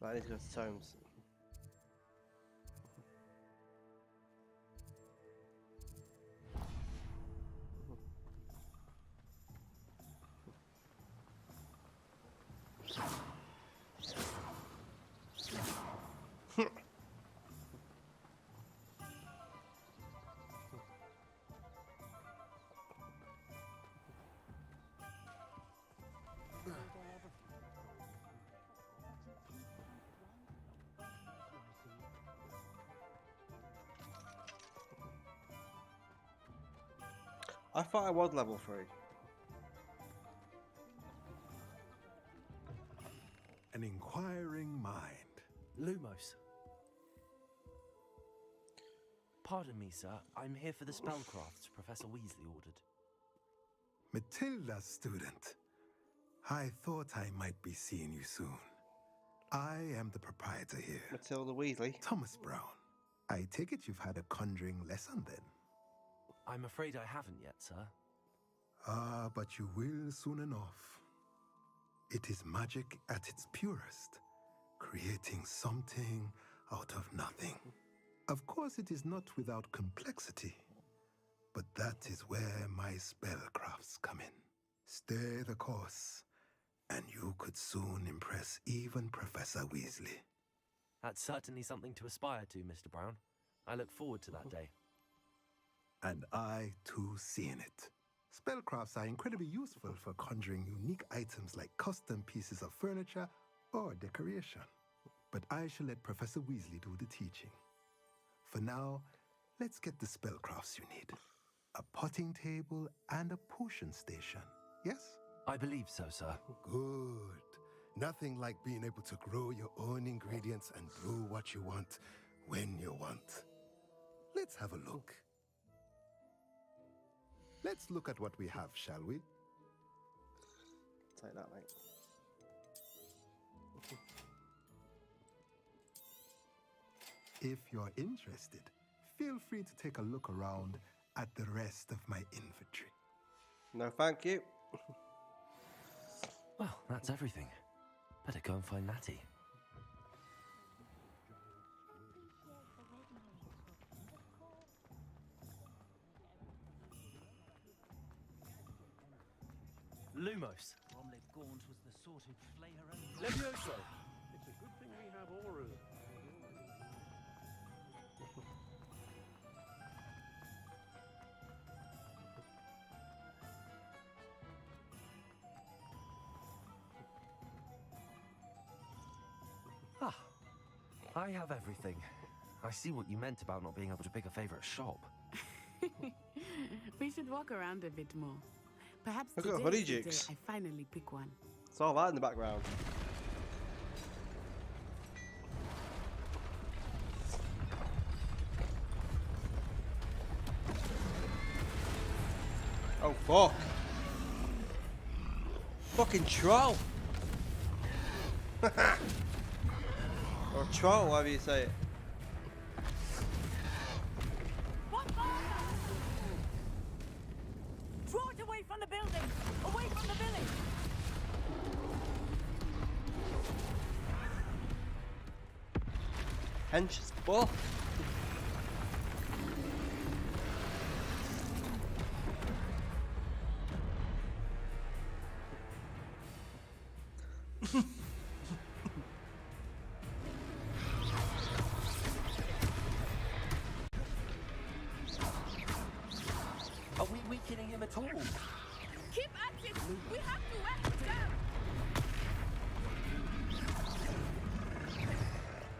Right, I need to go to Tomes. I thought I was level 3. An inquiring mind. Lumos. Pardon me, sir. I'm here for the spellcrafts Professor Weasley ordered. Matilda, student. I thought I might be seeing you soon. I am the proprietor here. Matilda Weasley. Thomas Brown. I take it you've had a conjuring lesson then? I'm afraid I haven't yet, sir. Ah, but you will soon enough. It is magic at its purest, creating something out of nothing. Of course, it is not without complexity, but that is where my spellcrafts come in. Stay the course, and you could soon impress even Professor Weasley. That's certainly something to aspire to, Mr. Brown. I look forward to that day. And I, too, seeing it. Spellcrafts are incredibly useful for conjuring unique items like custom pieces of furniture or decoration. But I shall let Professor Weasley do the teaching. For now, let's get the spellcrafts you need. A potting table and a potion station, yes? I believe so, sir. Good. Nothing like being able to grow your own ingredients and brew what you want when you want. Let's have a look. Let's look at what we have, shall we? Take that, mate. If you're interested, feel free to take a look around at the rest of my inventory. No, thank you. Well, that's everything. Better go and find Natty. Lumos. Bromley Gaunt was the sort who'd flay her own. Levioso! It's a good thing we have auras. Ah, I have everything. I see what you meant about not being able to pick a favorite shop. We should walk around a bit more. Perhaps Look at today Hoodie is the day Jigs. I finally pick one. It's all that in the background. Oh fuck! Fucking troll! Or troll, however you say it. Draw it away from the building! Away from the village! Hench as fuck. Are we weakening him at all? Keep at it! We have to wear him down!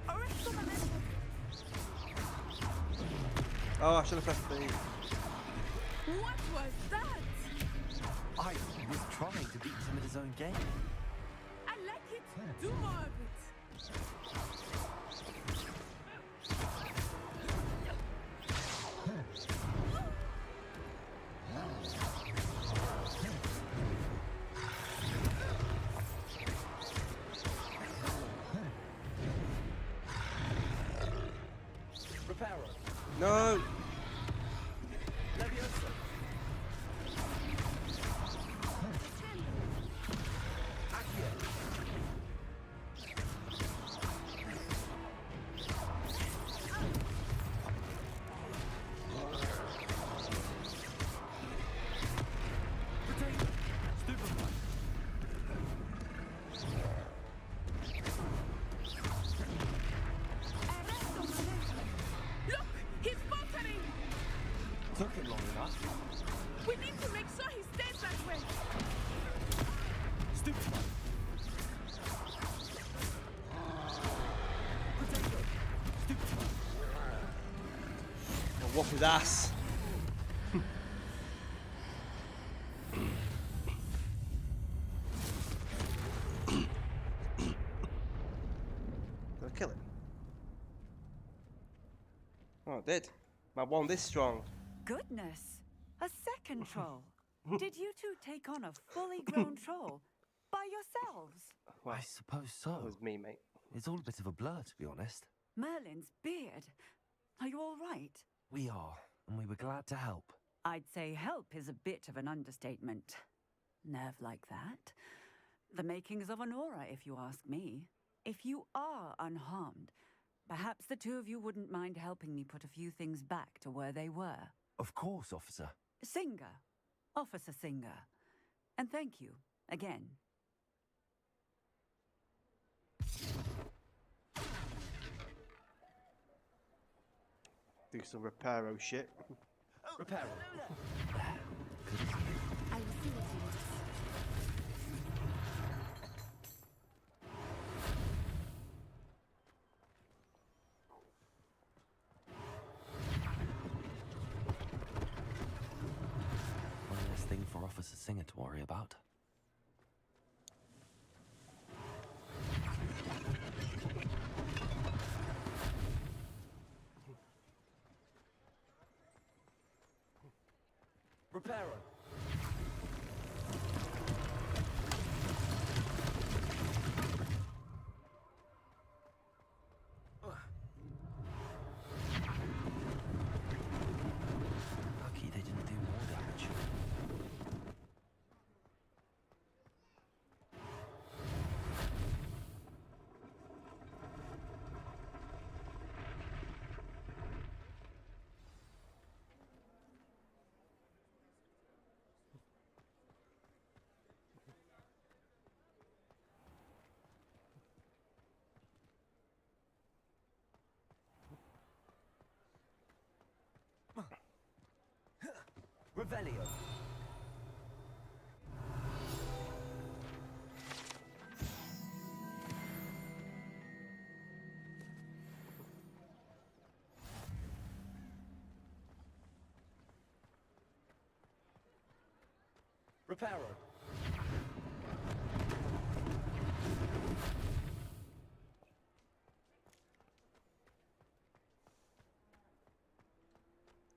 Arrest the momentum! Oh, I should have pressed B. What was that? I was trying to beat him at his own game. I like it. Do more of it. Reparo. No! Levioso. Accio. Potato. Stupefy. Look! He's faltering! Took him long enough. We need to make sure he stays that way. Stupefy. Potato. Stupefy. I'll whoop his ass. Did I kill him? Oh, I did. My one this strong. Goodness! A second troll. Did you two take on a fully grown troll by yourselves? I suppose so. That was me, mate. It's all a bit of a blur, to be honest. Merlin's beard. Are you all right? We are, and we were glad to help. I'd say help is a bit of an understatement. Nerve like that. The makings of an aura, if you ask me. If you are unharmed, perhaps the two of you wouldn't mind helping me put a few things back to where they were. Of course, officer. Singer. Officer Singer. And thank you, again. Do some reparo shit. Reparo. I will see what he wants. One less thing for Officer Singer to worry about. Reparo. Lucky they didn't do more damage. Revelio. Reparo.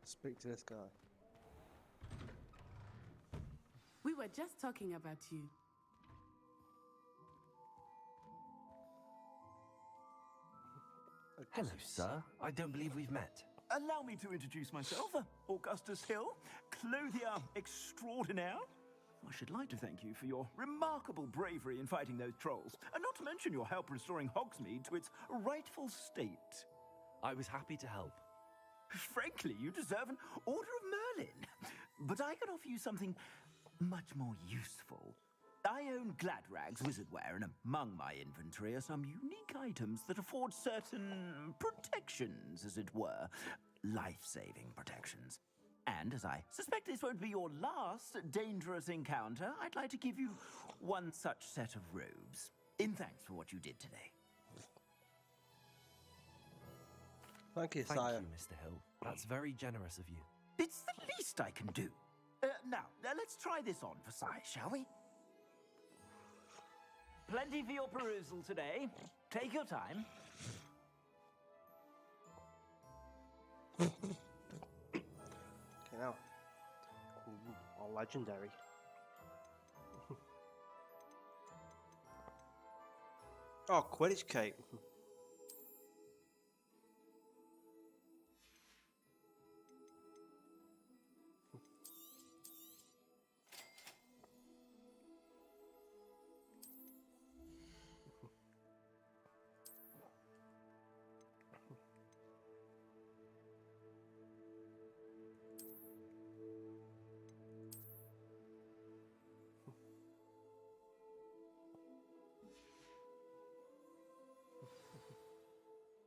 Speak to this guy. We were just talking about you. Hello, sir. I don't believe we've met. Allow me to introduce myself, Augustus Hill, clothier extraordinaire. I should like to thank you for your remarkable bravery in fighting those trolls, and not to mention your help restoring Hogsmeade to its rightful state. I was happy to help. Frankly, you deserve an Order of Merlin. But I can offer you something much more useful. I own Gladrag's wizardware, and among my inventory are some unique items that afford certain protections, as it were. Life-saving protections. And as I suspect this won't be your last dangerous encounter, I'd like to give you one such set of robes, in thanks for what you did today. Thank you, Thank sire. you, Mr. Hill. That's very generous of you. It's the least I can do. Now, let's try this on for size, shall we? Plenty for your perusal today. Take your time. Okay, now. All legendary. Oh, Quidditch cape.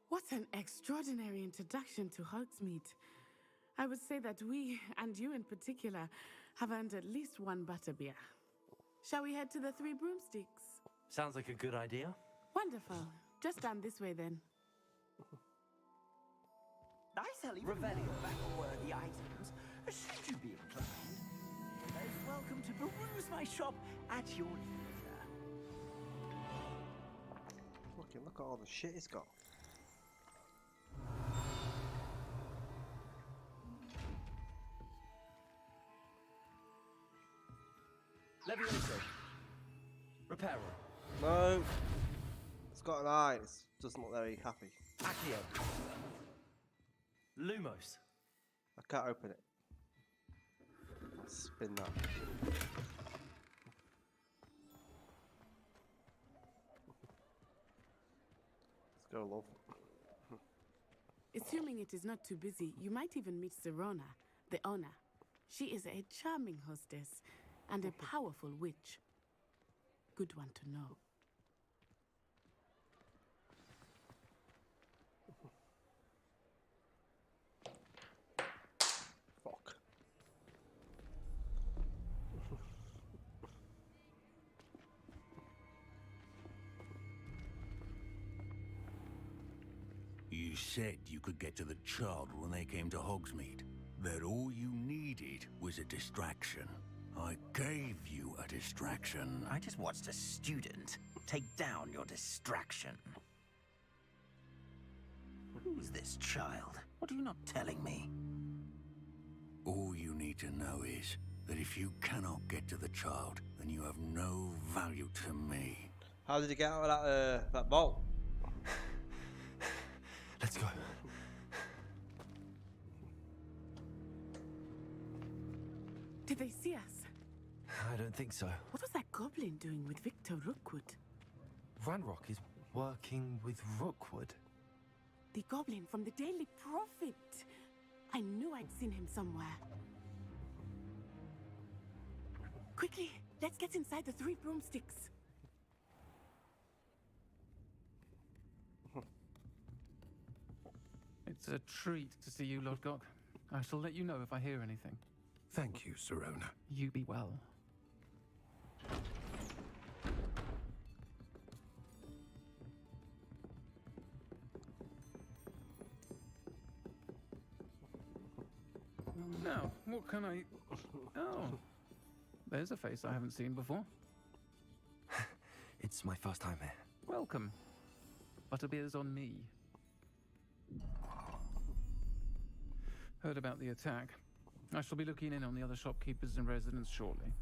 What an extraordinary introduction to Hogsmeade. I would say that we, and you in particular, have earned at least one butterbeer. Shall we head to the Three Broomsticks? Sounds like a good idea. Wonderful. Just down this way then. I sell even more battle-worthy items, should you be inclined. You're most welcome to peruse my shop at your leisure. Fucking look at all the shit he's got. Levioso. Reparo. No. It's got an eye. It doesn't look very happy. Accio. Lumos. I can't open it. Spin that. Let's go, love. Assuming it is not too busy, you might even meet Serona, the owner. She is a charming hostess and a powerful witch. Good one to know. Fuck. You said you could get to the child when they came to Hogsmeade. That all you needed was a distraction. I gave you a distraction. I just watched a student take down your distraction. Who's this child? What are you not telling me? All you need to know is that if you cannot get to the child, then you have no value to me. How did he get out of that vault? Let's go. Did they see us? I don't think so. What was that goblin doing with Victor Rookwood? Ranrock is working with Rookwood. The goblin from the Daily Prophet. I knew I'd seen him somewhere. Quickly, let's get inside the Three Broomsticks. It's a treat to see you, Lord Gok. I shall let you know if I hear anything. Thank you, Serona. You be well. Now, what can I... Oh, there's a face I haven't seen before. It's my first time here. Welcome. Butterbeer's on me. Heard about the attack. I shall be looking in on the other shopkeepers and residents shortly.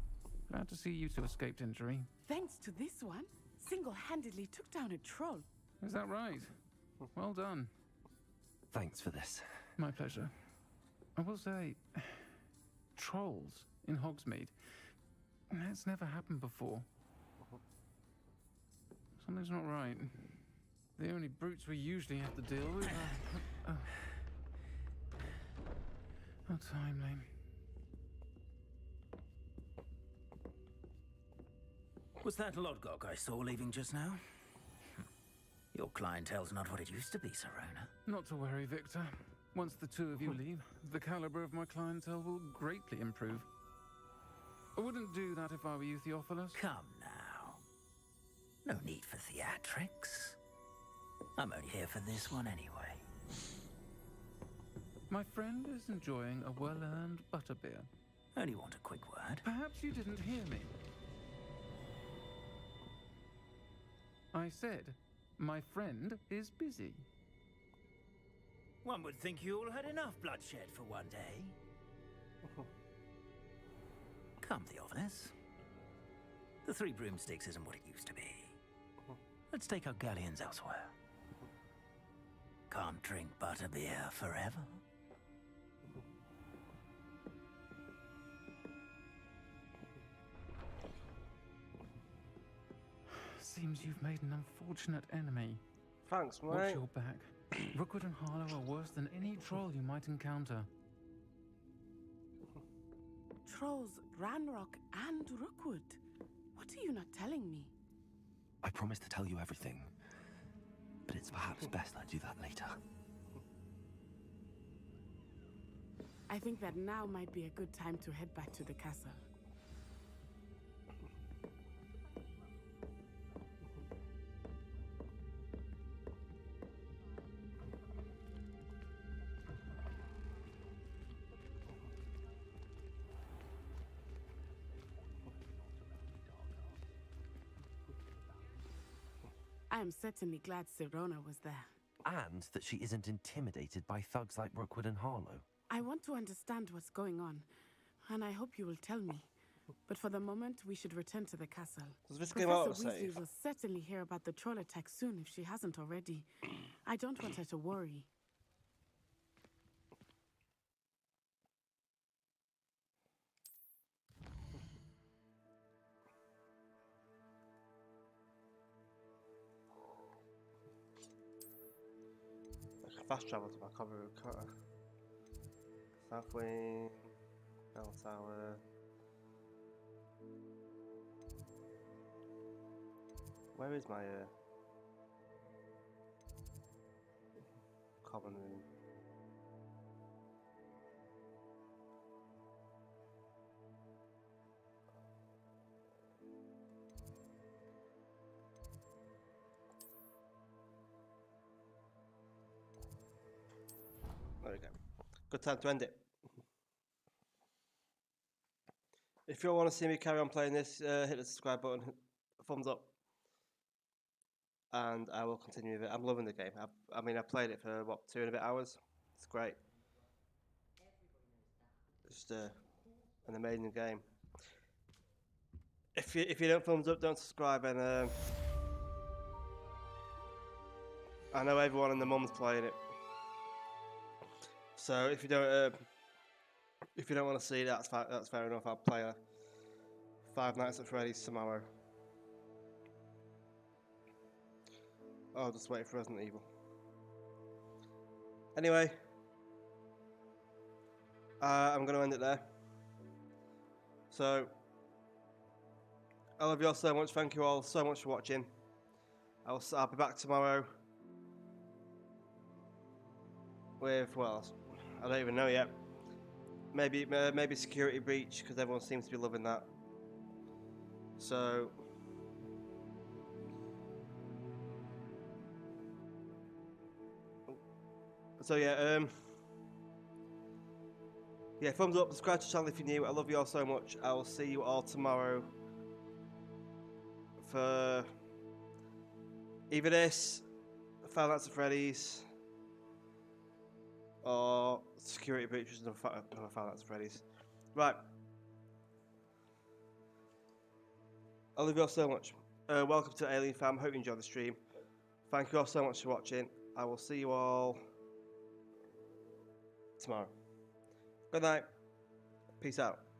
Glad to see you two escaped injury. Thanks to this one, single-handedly took down a troll. Is that right? Well done. Thanks for this. My pleasure. I will say, trolls in Hogsmeade. That's never happened before. Something's not right. The only brutes we usually have to deal with are... How timely. Was that Lodgok I saw leaving just now? Your clientele's not what it used to be, Serona. Not to worry, Victor. Once the two of you leave, the caliber of my clientele will greatly improve. I wouldn't do that if I were you, Theophilus. Come now. No need for theatrics. I'm only here for this one anyway. My friend is enjoying a well-earned butterbeer. Only want a quick word. Perhaps you didn't hear me. I said, my friend is busy. One would think you all had enough bloodshed for one day. Come, Theophilus. The Three Broomsticks isn't what it used to be. Let's take our galleons elsewhere. Can't drink butterbeer forever. Seems you've made an unfortunate enemy. Thanks, mate. Watch your back. Rookwood and Harlow are worse than any troll you might encounter. Trolls, Ranrock, and Rookwood. What are you not telling me? I promise to tell you everything, but it's perhaps best I do that later. I think that now might be a good time to head back to the castle. I am certainly glad Serona was there. And that she isn't intimidated by thugs like Rookwood and Harlow. I want to understand what's going on, and I hope you will tell me. But for the moment, we should return to the castle. Does this game out Professor Weasley safe? will certainly hear about the troll attack soon if she hasn't already. I don't want her to worry. I can fast travel to my cover room, can't I? South Wing, Bell Tower. Where is my common room? There we go. Good time to end it. If you want to see me carry on playing this, hit the subscribe button, thumbs up, and I will continue with it. I'm loving the game. I mean, I played it for, what, 2 and a bit hours? It's great. Just an amazing game. If you don't thumbs up, don't subscribe, and I know everyone and their mum's playing it. So if you don't want to see that, that's fair enough. I'll play Five Nights at Freddy's tomorrow. Oh, just wait for Resident Evil. Anyway, I'm going to end it there. So, I love you all so much. Thank you all so much for watching. I'll be back tomorrow with, well, I don't even know yet. maybe security breach because everyone seems to be loving that. So yeah, yeah, thumbs up, subscribe to the channel if you're new. I love you all so much. I will see you all tomorrow for either this, Five Nights at Freddy's, or security breach, which is another Five Nights at Freddy's. Right. I love you all so much. Welcome to Alien Fam. Hope you enjoyed the stream. Thank you all so much for watching. I will see you all tomorrow. Good night. Peace out.